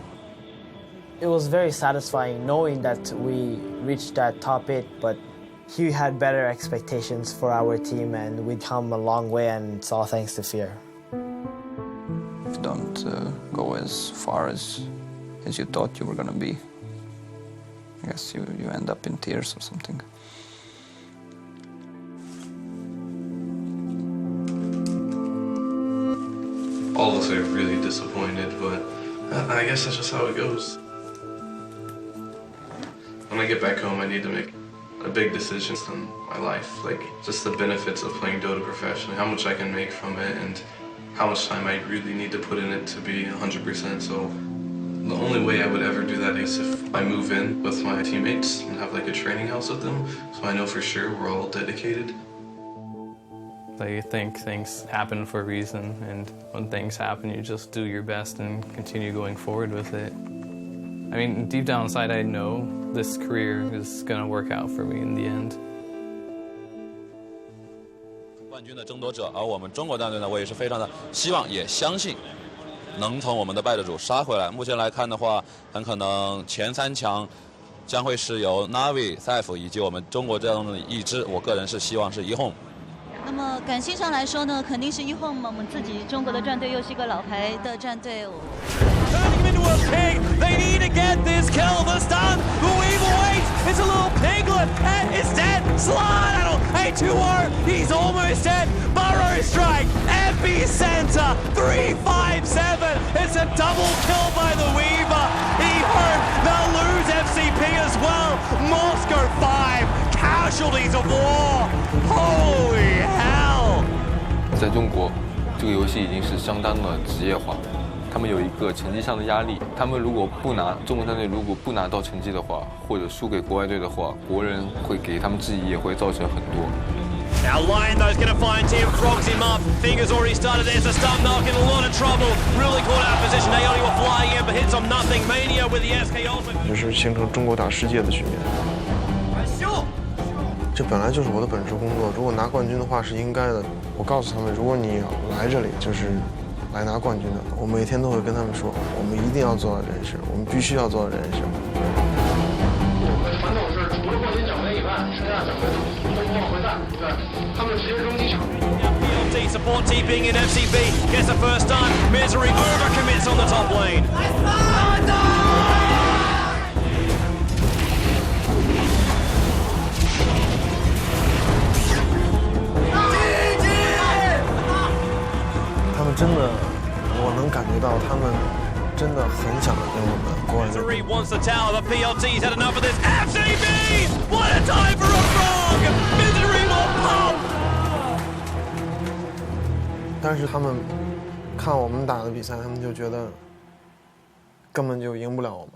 It was very satisfying knowing that we reached that top 8, but he had better expectations for our team and we'd come a long way, and it's all thanks to Fear. If you don't go as far as you thought you were going to be, I guess you end up in tears or something. All of us are really disappointed, but I guess that's just how it goes. When I get back home, I need to make a big decision in my life, like just the benefits of playing Dota professionally, how much I can make from it, and how much time I really need to put in it to be 100%. So the only way I would ever do that is if I move in with my teammates and have like a training house with them, so I know for sure we're all dedicated. I think things happen for a reason, and when things happen, you just do your best and continue going forward with it. I mean, deep down inside, I know this career is going to work out for me in the end. 冠军的争夺者，而我们中国战队呢，我也是非常的希望，也相信能从我们的败者组杀回来。目前来看的话，很可能前3强将会是由 Navi、Saif 以及我们中国战队的一支，我个人是希望是1Home。那么感性上来说呢，肯定是1Home，我们自己中国的战队又是一个老牌的战队。Turning him into a pig. They need to get this kill. The stun. The weave awaits. It's a little piglet and it's dead. Slide. A 2-0. He's almost dead. Burrow strike. Epicenter. 3-5-7. It's a double kill by the Weaver. He hurt. They'll lose FCP as well. Moscow 5. Casualties of war. Holy hell. 在中国，这个游戏已经是相当的职业化。他们有一个成绩上的压力，他们如果不拿中国战队如果不拿到成绩的话，或者输给国外队的话，国人会给他们质疑，也会造成很多。Now Lion though's going to find Tim, frogs him up. Fingers already started. There's a stun knock in a lot of trouble. Really caught out of position. Aoni were flying in, but hits on nothing. Mania with the SK ultimate. 就是形成中国打世界的局面。这本来就是我的本职工作，如果拿冠军的话是应该的。我告诉他们，如果你来这里就是来拿冠军的，我每天都会跟他们说，我们一定要做到这件事，我们必须要做到这件事。我们的传统是除了冠军奖杯以外，剩下奖杯都不往回带，对，他们直接扔机场。PLT support TPing in FCB gets the first stun. Misery overcommits on the top lane. 他们真的，我能感觉到他们真的很想跟我们国外队。 Misery wants the tower, but PLT's had enough of this. FCB! What a time for a frog! Misery will pump! 但是他们看我们打的比赛，他们就觉得根本就赢不了我们。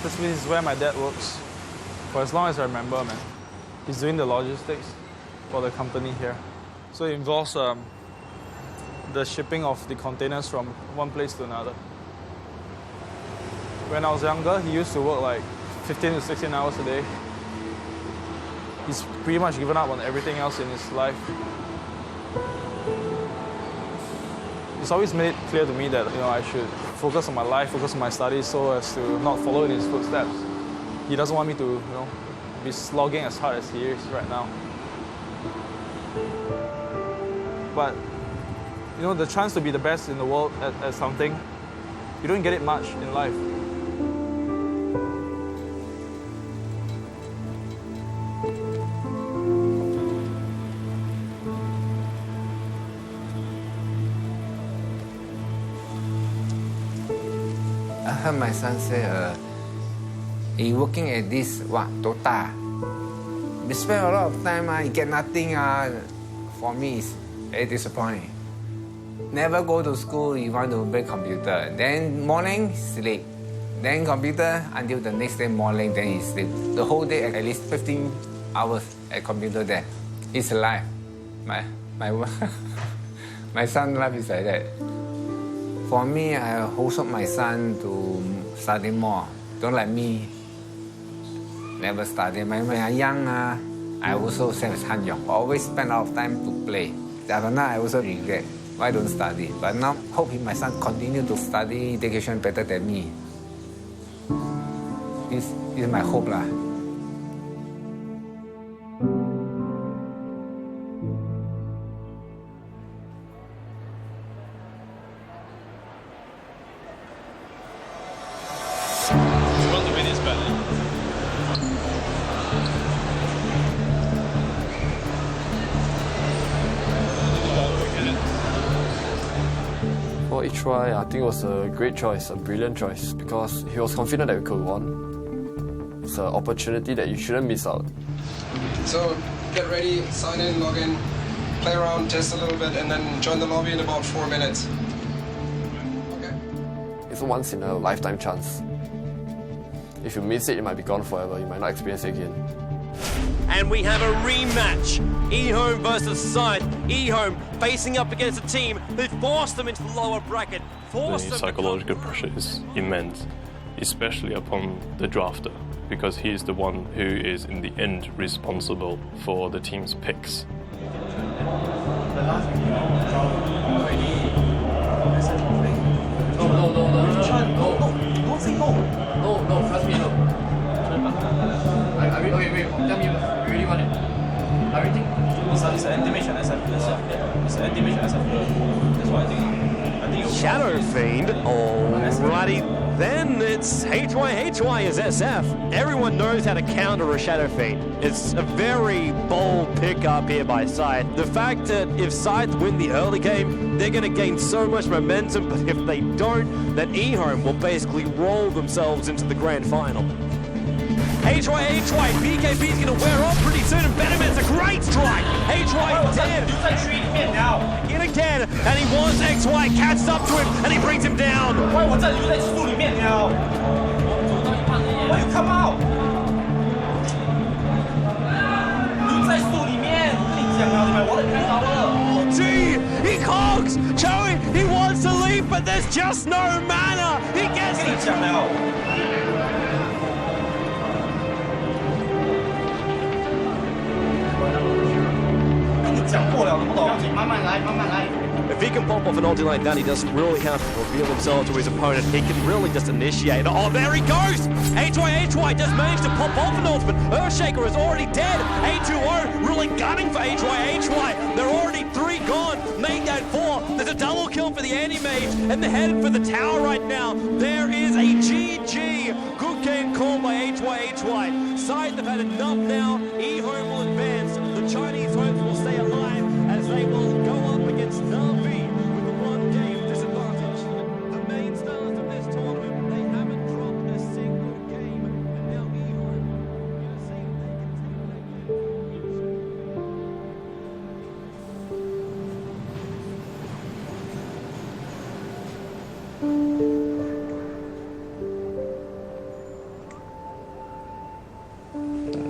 This is where my dad works. For as long as I remember, man. He's doing the logistics for the company here. So it involves the shipping of the containers from one place to another. When I was younger, he used to work like 15 to 16 hours a day. He's pretty much given up on everything else in his life. He's always made it clear to me that I should focus on my life, focus on my studies, so as to not follow in his footsteps. He doesn't want me to, be slogging as hard as he is right now. But, the chance to be the best in the world at something, you don't get it much in life. I heard my son say, he working at this, Dota. We spend a lot of time, he get nothing. For me, it's very disappointing. Never go to school, he want to play computer. Then morning, sleep. Then computer until the next day morning, then he sleep. The whole day, at least 15 hours at computer there. It's life. My son's life is like that. For me, I hold up my son to study more. Don't let me never study. When I'm young, I also same as Han Yong. Always spend a lot of time to play. After now, I also regret why don't study. But now, hope my son continue to study education better than me. This is my hope lah. HY, I think it was a great choice, a brilliant choice, because he was confident that we could won. It's an opportunity that you shouldn't miss out. So get ready, sign in, log in, play around, test a little bit, and then join the lobby in about 4 minutes. Okay? It's a once in a lifetime chance. If you miss it, you might be gone forever. You might not experience it again. And we have a rematch. eHome versus Scythe. eHome facing up against a team that forced them into the lower bracket. The psychological pressure is immense, especially upon the drafter, because he is the one who is in the end responsible for the team's picks. No, trust me, no. Wait, tell me, you really want it? Everything? It's an animation SF. It's an animation SF. That's why I think Shadow Fiend, alrighty. Then it's HY is SF. Everyone knows how to counter a Shadow Fiend. It's a very bold pickup here by Scythe. The fact that if Scythe win the early game, they're going to gain so much momentum, but if they don't, then eHome will basically roll themselves into the grand final. HY, BKB's going to wear off pretty soon, and Venom's a great strike. HY dead. In again, and he wants XY, catches up to him, and he brings him down. Why was that? You在树里面now. Why you come out? 你在树里面，跟你讲了，我得看到了。Gee, he cogs. Joey, he wants to leave, but there's just no mana. He gets it. 跟你讲了。 If he can pop off an ulti like that, he doesn't really have to reveal himself to his opponent. He can really just initiate. Oh, there he goes! HY just managed to pop off an ultimate. Earthshaker is already dead. A2O really gunning for HY. They're already 3 gone. Made that 4. There's a double kill for the anti-mage, and they're headed for the tower right now. There is a GG. Good game called by HY. Scythe have had enough now. eHome will advance. The Chinese hopes will stay alive as they will go up against Na'Vi with a 1-game disadvantage. The main stars of this tournament, they haven't dropped a single game, and now eHome are going to see if they can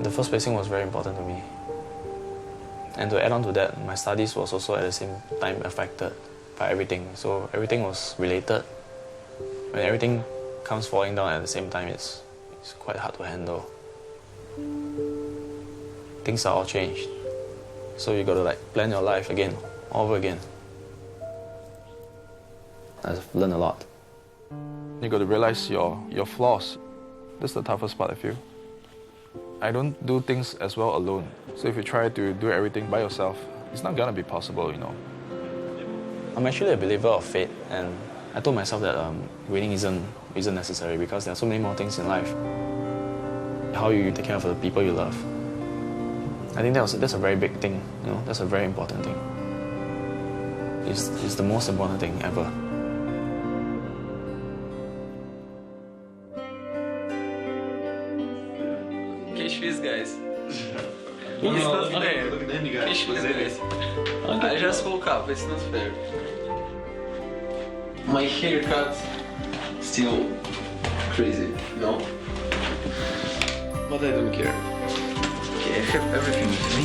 The first placing was very important to me. And to add on to that, my studies was also at the same time affected by everything. So everything was related. When everything comes falling down at the same time, it's quite hard to handle. Things are all changed. So you gotta plan your life again, all over again. I've learned a lot. You got to realize your flaws. That's the toughest part, I feel. I don't do things as well alone. So if you try to do everything by yourself, it's not gonna be possible, you know. I'm actually a believer of fate, and I told myself that winning isn't necessary because there are so many more things in life. How you take care of the people you love. I think that's a very big thing, you know. That's a very important thing. It's the most important thing ever. Keşfiz, guys. It's not fair. Keşfiz, guys. I just woke up. It's not fair. My haircut still crazy. No, but I don't care. Okay, I have everything with me.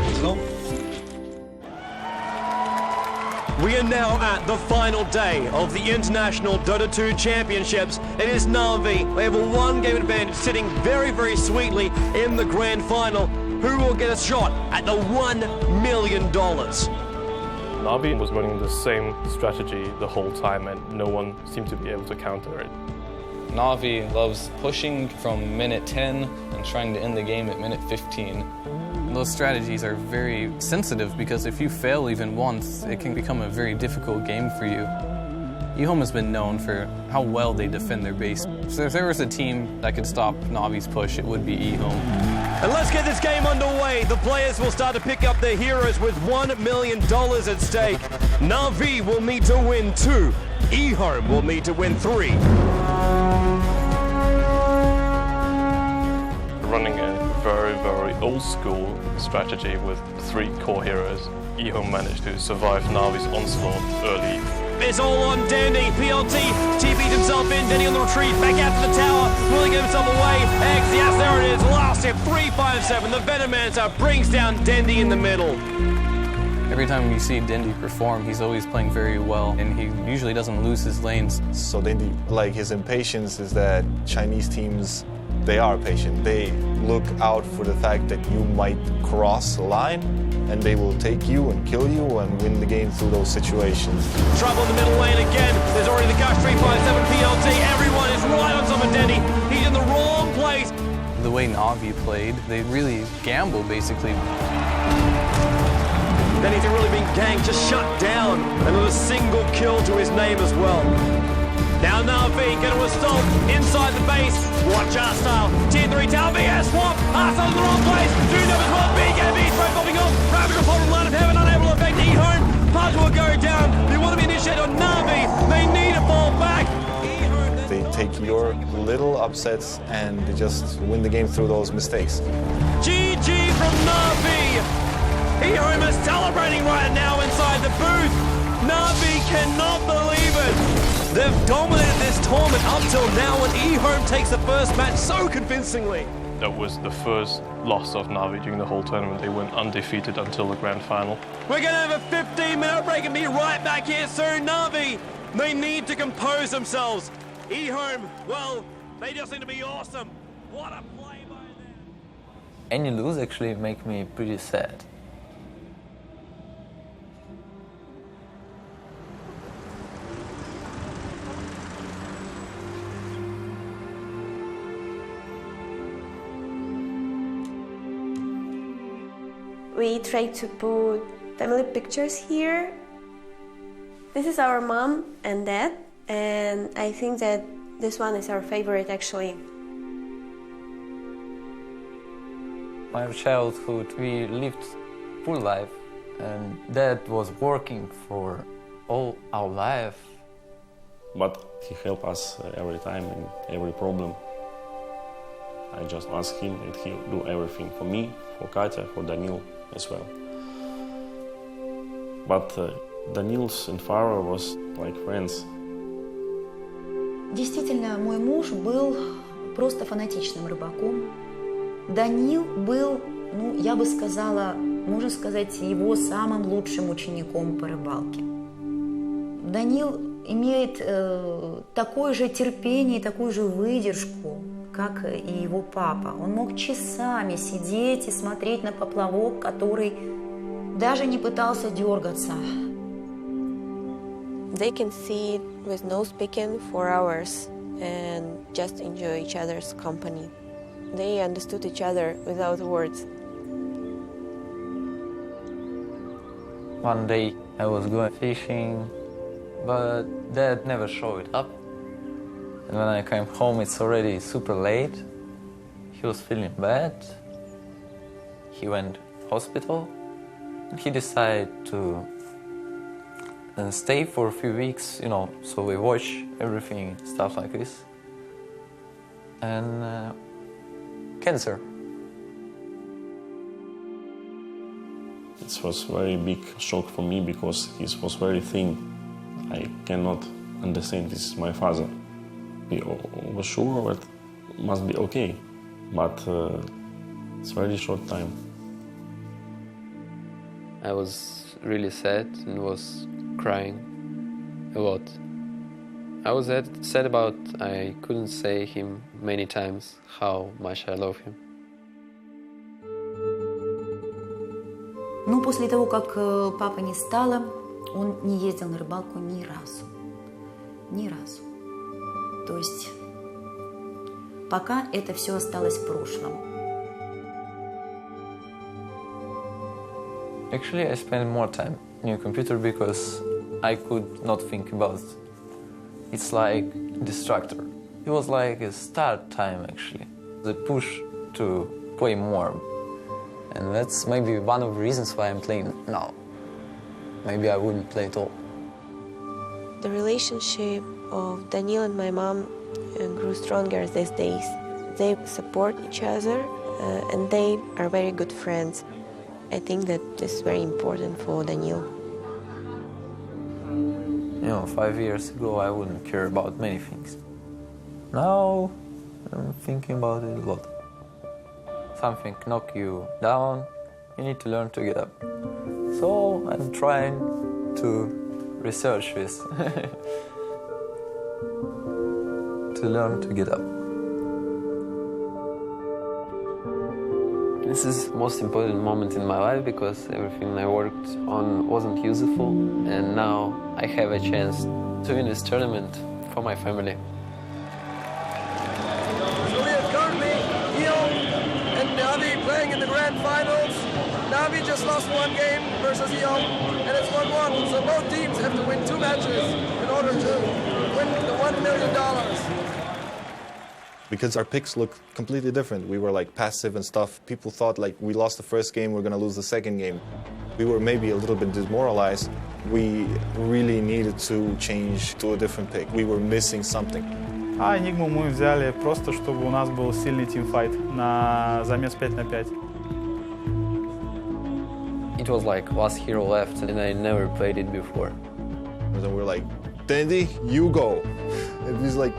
Let's go. We are now at the final day of the International Dota 2 Championships. It is Na'Vi. They have a 1-game advantage, sitting very, very sweetly in the grand final. Who will get a shot at the $1 million? Na'Vi was running the same strategy the whole time, and no one seemed to be able to counter it. Na'Vi loves pushing from minute 10 and trying to end the game at minute 15. Those strategies are very sensitive because if you fail even once, it can become a very difficult game for you. eHome has been known for how well they defend their base. So if there was a team that could stop Navi's push, it would be eHome. And let's get this game underway. The players will start to pick up their heroes with $1 million at stake. Na'Vi will need to win 2. eHome will need to win 3. Running a very, very old school strategy with 3 core heroes, eHome managed to survive Navi's onslaught early. It's all on Dandy. PLT TP'd himself in. Dandy on the retreat. Back out to the tower. Will he get himself away? X, yes, there it is. Last hit, 357. The Venomancer brings down Dandy in the middle. Every time you see Dindy perform, he's always playing very well, and he usually doesn't lose his lanes. So Dindy, like his impatience is that Chinese teams, they are patient. They look out for the fact that you might cross a line, and they will take you and kill you and win the game through those situations. Trouble in the middle lane again. There's already the Gush 357 PLT. Everyone is right on top of Dandy. He's in the wrong place. The way Na'Vi played, they really gamble, basically. Dandy's really been ganked, just shut down. And with a single kill to his name as well. Now Na'Vi going to assault inside the base. Watch R-Style. Tier 3 tower VS swap. R-Style's in the wrong place. Do them as well. Big heavy throw popping off. Ravage reported line of heaven, unable to affect eHome. Punt will go down. They want to be initiated on Na'Vi. They need to fall back. They take your little upsets and they just win the game through those mistakes. GG from Na'Vi. eHome is celebrating right now inside the booth. Na'Vi cannot believe it. They've dominated this tournament up till now, and eHome takes the first match so convincingly. That was the first loss of Na'Vi during the whole tournament. They went undefeated until the grand final. We're going to have a 15-minute break and be right back here soon. Na'Vi, they need to compose themselves. eHome, well, they just seem to be awesome. What a play by them. Any lose actually make me pretty sad. We try to put family pictures here. This is our mom and dad, and I think that this one is our favorite actually. My childhood, we lived full life, and dad was working for all our life. But he helped us every time in every problem. I just ask him and he'll do everything for me, for Katya, for Daniil as well. But Danils and Farah was like friends. Действительно, мой муж был просто фанатичным рыбаком. Данил был, ну, я бы сказала, можно сказать, его самым лучшим учеником по рыбалке. Данил имеет такое же терпение, такую же выдержку, как и его папа. Он мог часами сидеть и смотреть на поплавок, который даже не пытался дергаться. They can sit with no speaking for hours and just enjoy each other's company. They understood each other without words. One day I was going fishing, but Dad never showed up. And when I came home, it's already super late. He was feeling bad. He went hospital. And he decided to stay for a few weeks, you know, so we watch everything, stuff like this. And cancer. It was a very big shock for me because he was very thin. I cannot understand, this is my father. We was sure that it must be okay, but it's a very short time. I was really sad and was crying a lot. I was sad about I couldn't say him many times how much I love him. Но после того, как папы не стало, он не ездил на рыбалку ни разу. Ни разу. То есть пока это все осталось в прошлом. Actually, I spent more time in your computer because I could not think about It's like distractor. It was like a start time actually. The push to play more. And that's maybe one of the reasons why I'm playing now. Maybe I wouldn't play at all. The relationship of Daniil and my mom grew stronger these days. They support each other and they are very good friends. I think that this is very important for Daniil. You know, 5 years ago I wouldn't care about many things. Now I'm thinking about it a lot. Something knock you down, you need to learn to get up. So I'm trying to research this. To learn to get up. This is the most important moment in my life because everything I worked on wasn't useful, and now I have a chance to win this tournament for my family. So we have currently Ion and Navi playing in the grand finals. Navi just lost one game versus Ion, and it's 1-1. So both teams have to win 2 matches in order to win the $1 million. Because our picks look completely different. We were like passive and stuff. People thought like we lost the first game, we're gonna lose the second game. We were maybe a little bit demoralized. We really needed to change to a different pick. We were missing something. А Enigmu мы взяли просто, чтобы у нас был сильный тимфайт на замес 5 на 5. It was like last hero left and I never played it before. And then we're like, Dandy, you go. And he's like,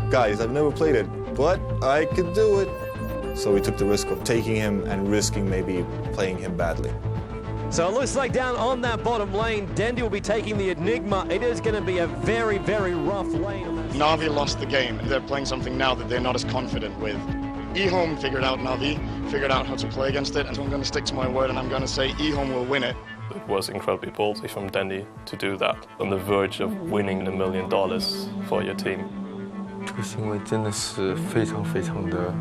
guys, I've never played it, but I could do it. So we took the risk of taking him and risking maybe playing him badly. So it looks like down on that bottom lane, Dandy will be taking the Enigma. It is going to be a very, very rough lane. Navi lost the game, and they're playing something now that they're not as confident with. eHome figured out Navi, figured out how to play against it, and so I'm going to stick to my word and I'm going to say eHome will win it. It was incredibly ballsy from Dandy to do that, on the verge of winning the $1 million for your team. 这个行为真的是非常非常的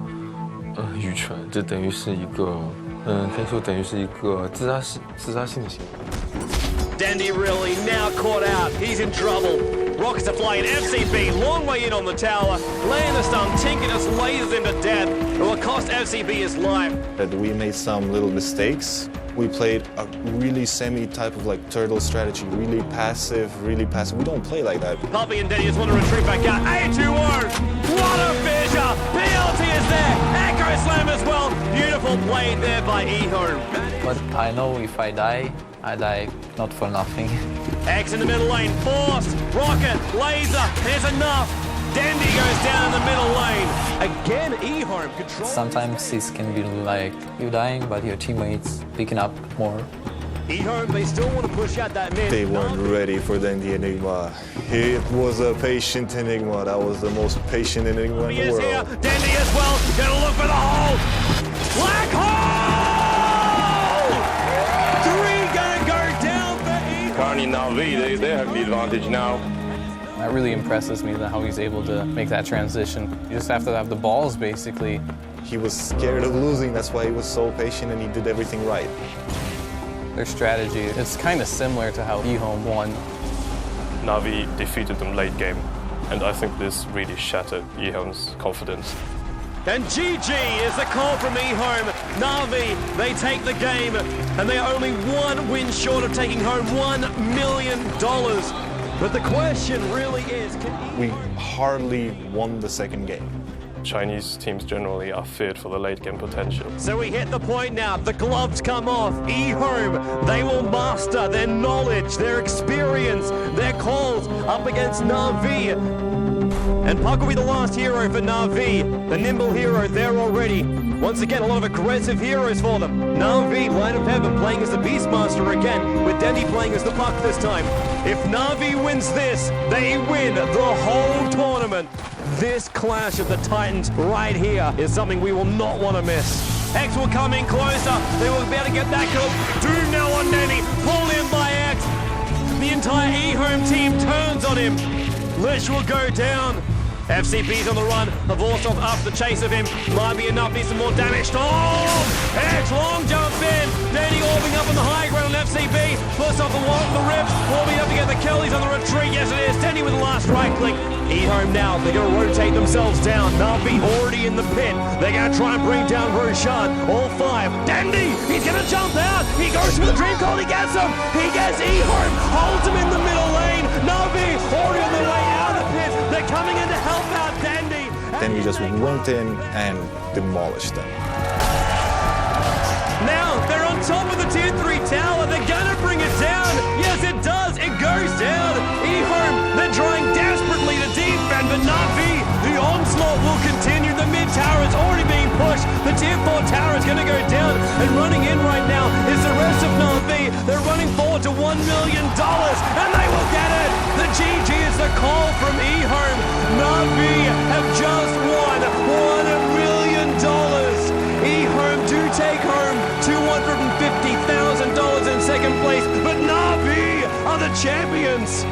愚蠢，这等于是一个可以说等于是一个自杀性的行为。 Dandy really now caught out. He's in trouble. Rockets are flying. FCB long way in on the tower. Laying the stun. Tinker just lasers him to death. It will cost FCB his life. We made some little mistakes. We played a really semi-type of like turtle strategy, really passive. We don't play like that. Puppy and Dandy just want to retreat back out. A2-1. What a fissure. BLT is there. Echo Slam as well. Beautiful play there by eHome. But I know if I die not for nothing. X in the middle lane. Forced. Rocket. Laser. There's enough. Dandy goes down in the middle lane. Again, eHome control. Sometimes this can be like you dying, but your teammates picking up more. eHome, they still want to push out that mid. They weren't ready for Dandy Enigma. It was a patient Enigma. That was the most patient Enigma in the world. Here. Dandy as well. Gonna look for the hole. Black hole! 3 gonna go down for eHome. Carney Navi, they have the advantage now. That really impresses me, how he's able to make that transition. You just have to have the balls, basically. He was scared of losing, that's why he was so patient and he did everything right. Their strategy is kind of similar to how eHome won. Navi defeated them late game, and I think this really shattered eHome's confidence. And GG is the call from eHome. Navi, they take the game, and they are only 1 win short of taking home $1 million. But the question really is, we hardly won the second game. Chinese teams generally are feared for the late game potential. So we hit the point now, the gloves come off. eHome, they will master their knowledge, their experience, their calls up against Navi. And Puck will be the last hero for Navi, the nimble hero there already. Once again, a lot of aggressive heroes for them. Navi, Light of Heaven, playing as the Beastmaster again, with Dandy playing as the Puck this time. If Navi wins this, they win the whole tournament. This clash of the Titans right here is something we will not want to miss. X will come in closer. They will be able to get that kill. Doom now on Dandy, pulled in by X. The entire eHome team turns on him. Lich will go down. FCB's on the run. Lavorstov after the chase of him. Might be enough, needs some more damage. X long jump in. Danny orbing up on the high ground on FCB. First off the wall, the ribs. Orbing up to get the kill. He's on the retreat. Yes, it is. Danny with the last right click. eHome now. They're going to rotate themselves down. Na'Vi already in the pit. They're going to try and bring down Roshan. All five. Dandy! He's going to jump out. He goes for the dream call. He gets him. He gets eHome. Holds him in the middle lane. Na'Vi already on the way out of the pit. They're coming in to help out Dandy. Then we just went in and demolished them. Now they're on top of the tier 3 tower. They're gonna bring it down. Yes, it does. It goes down. eHome, they're trying desperately to defend, but Na'Vi, the onslaught will continue. The mid tower is already being pushed. The tier 4 tower is gonna go down, and running in right now is the rest of Na'Vi. They're running forward to $1 million, and they will get it. The GG is the call from eHome. Na'Vi have just won $1 million. eHome do take home $250,000 in second place, but Na'Vi are the champions.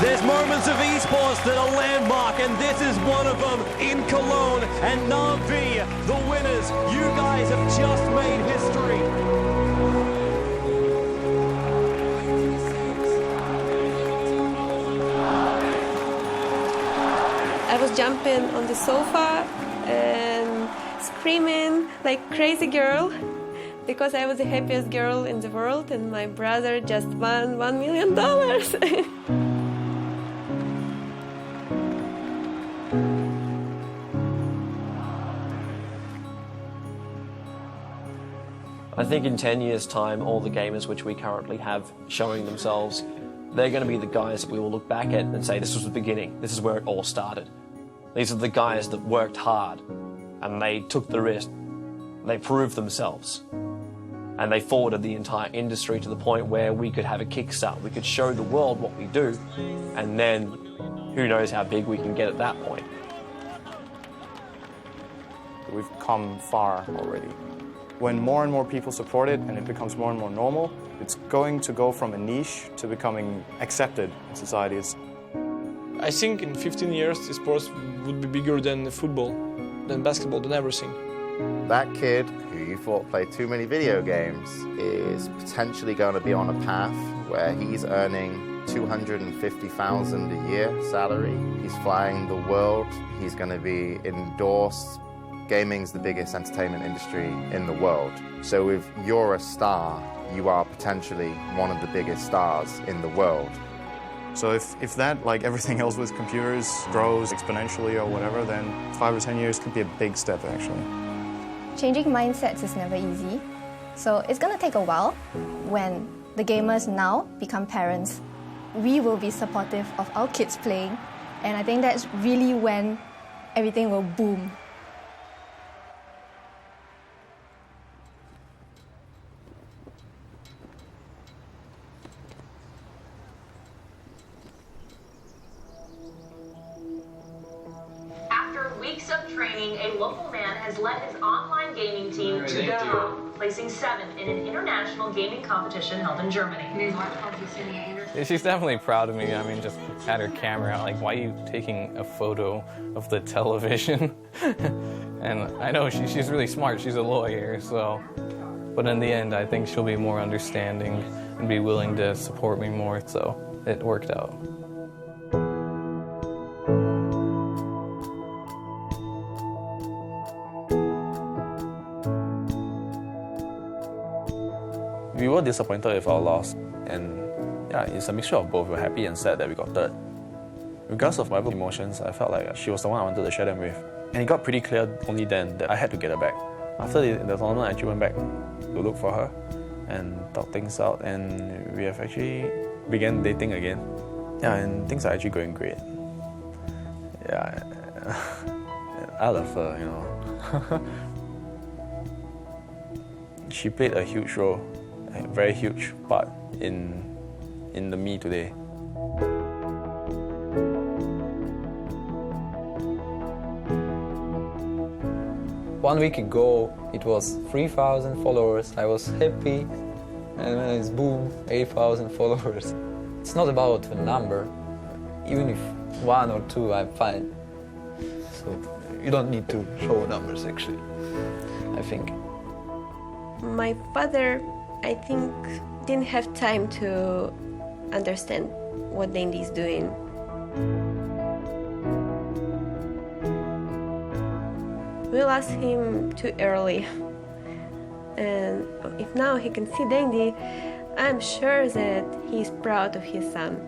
There's moments of esports that are landmark, and this is one of them in Cologne. And Na'Vi, the winners, you guys have just made history. I was jumping on the sofa and screaming like crazy girl because I was the happiest girl in the world and my brother just won $1 million. I think in 10 years' time, all the gamers which we currently have showing themselves, they're going to be the guys that we will look back at and say, this was the beginning, this is where it all started. These are the guys that worked hard and they took the risk, they proved themselves, and they forwarded the entire industry to the point where we could have a kickstart, we could show the world what we do, and then who knows how big we can get at that point. We've come far already. When more and more people support it and it becomes more and more normal, it's going to go from a niche to becoming accepted in society. I think in 15 years, sports would be bigger than football, than basketball, than everything. That kid who you thought played too many video games is potentially going to be on a path where he's earning $250,000 a year salary. He's flying the world. He's going to be endorsed. Gaming's the biggest entertainment industry in the world. So if you're a star, you are potentially one of the biggest stars in the world. So if that, like everything else with computers, grows exponentially or whatever, then 5 or 10 years could be a big step, actually. Changing mindsets is never easy. So it's going to take a while. When the gamers now become parents, we will be supportive of our kids playing. And I think that's really when everything will boom. Weeks of training, a local man has led his online gaming team to go, placing 7th in an international gaming competition held in Germany. She's definitely proud of me. I mean, just had her camera out, like, why are you taking a photo of the television? And I know she's really smart. She's a lawyer, so. But in the end, I think she'll be more understanding and be willing to support me more, so it worked out. We were disappointed with our loss, and yeah, it's a mixture of both. We're happy and sad that we got third. Regardless of my emotions, I felt like she was the one I wanted to share them with. And it got pretty clear only then that I had to get her back. After the tournament, I actually went back to look for her and talk things out, and we have actually began dating again. Yeah, and things are actually going great. Yeah, I love her, you know. She played a huge role, a very huge part in the me today. 1 week ago, it was 3,000 followers. I was happy, and then it's boom, 8,000 followers. It's not about the number. even if 1 or 2, I'm fine. So you don't need to show numbers, actually, I think. My father, I think, didn't have time to understand what Dandy is doing. We lost him too early. And if now he can see Dandy, I'm sure that he's proud of his son.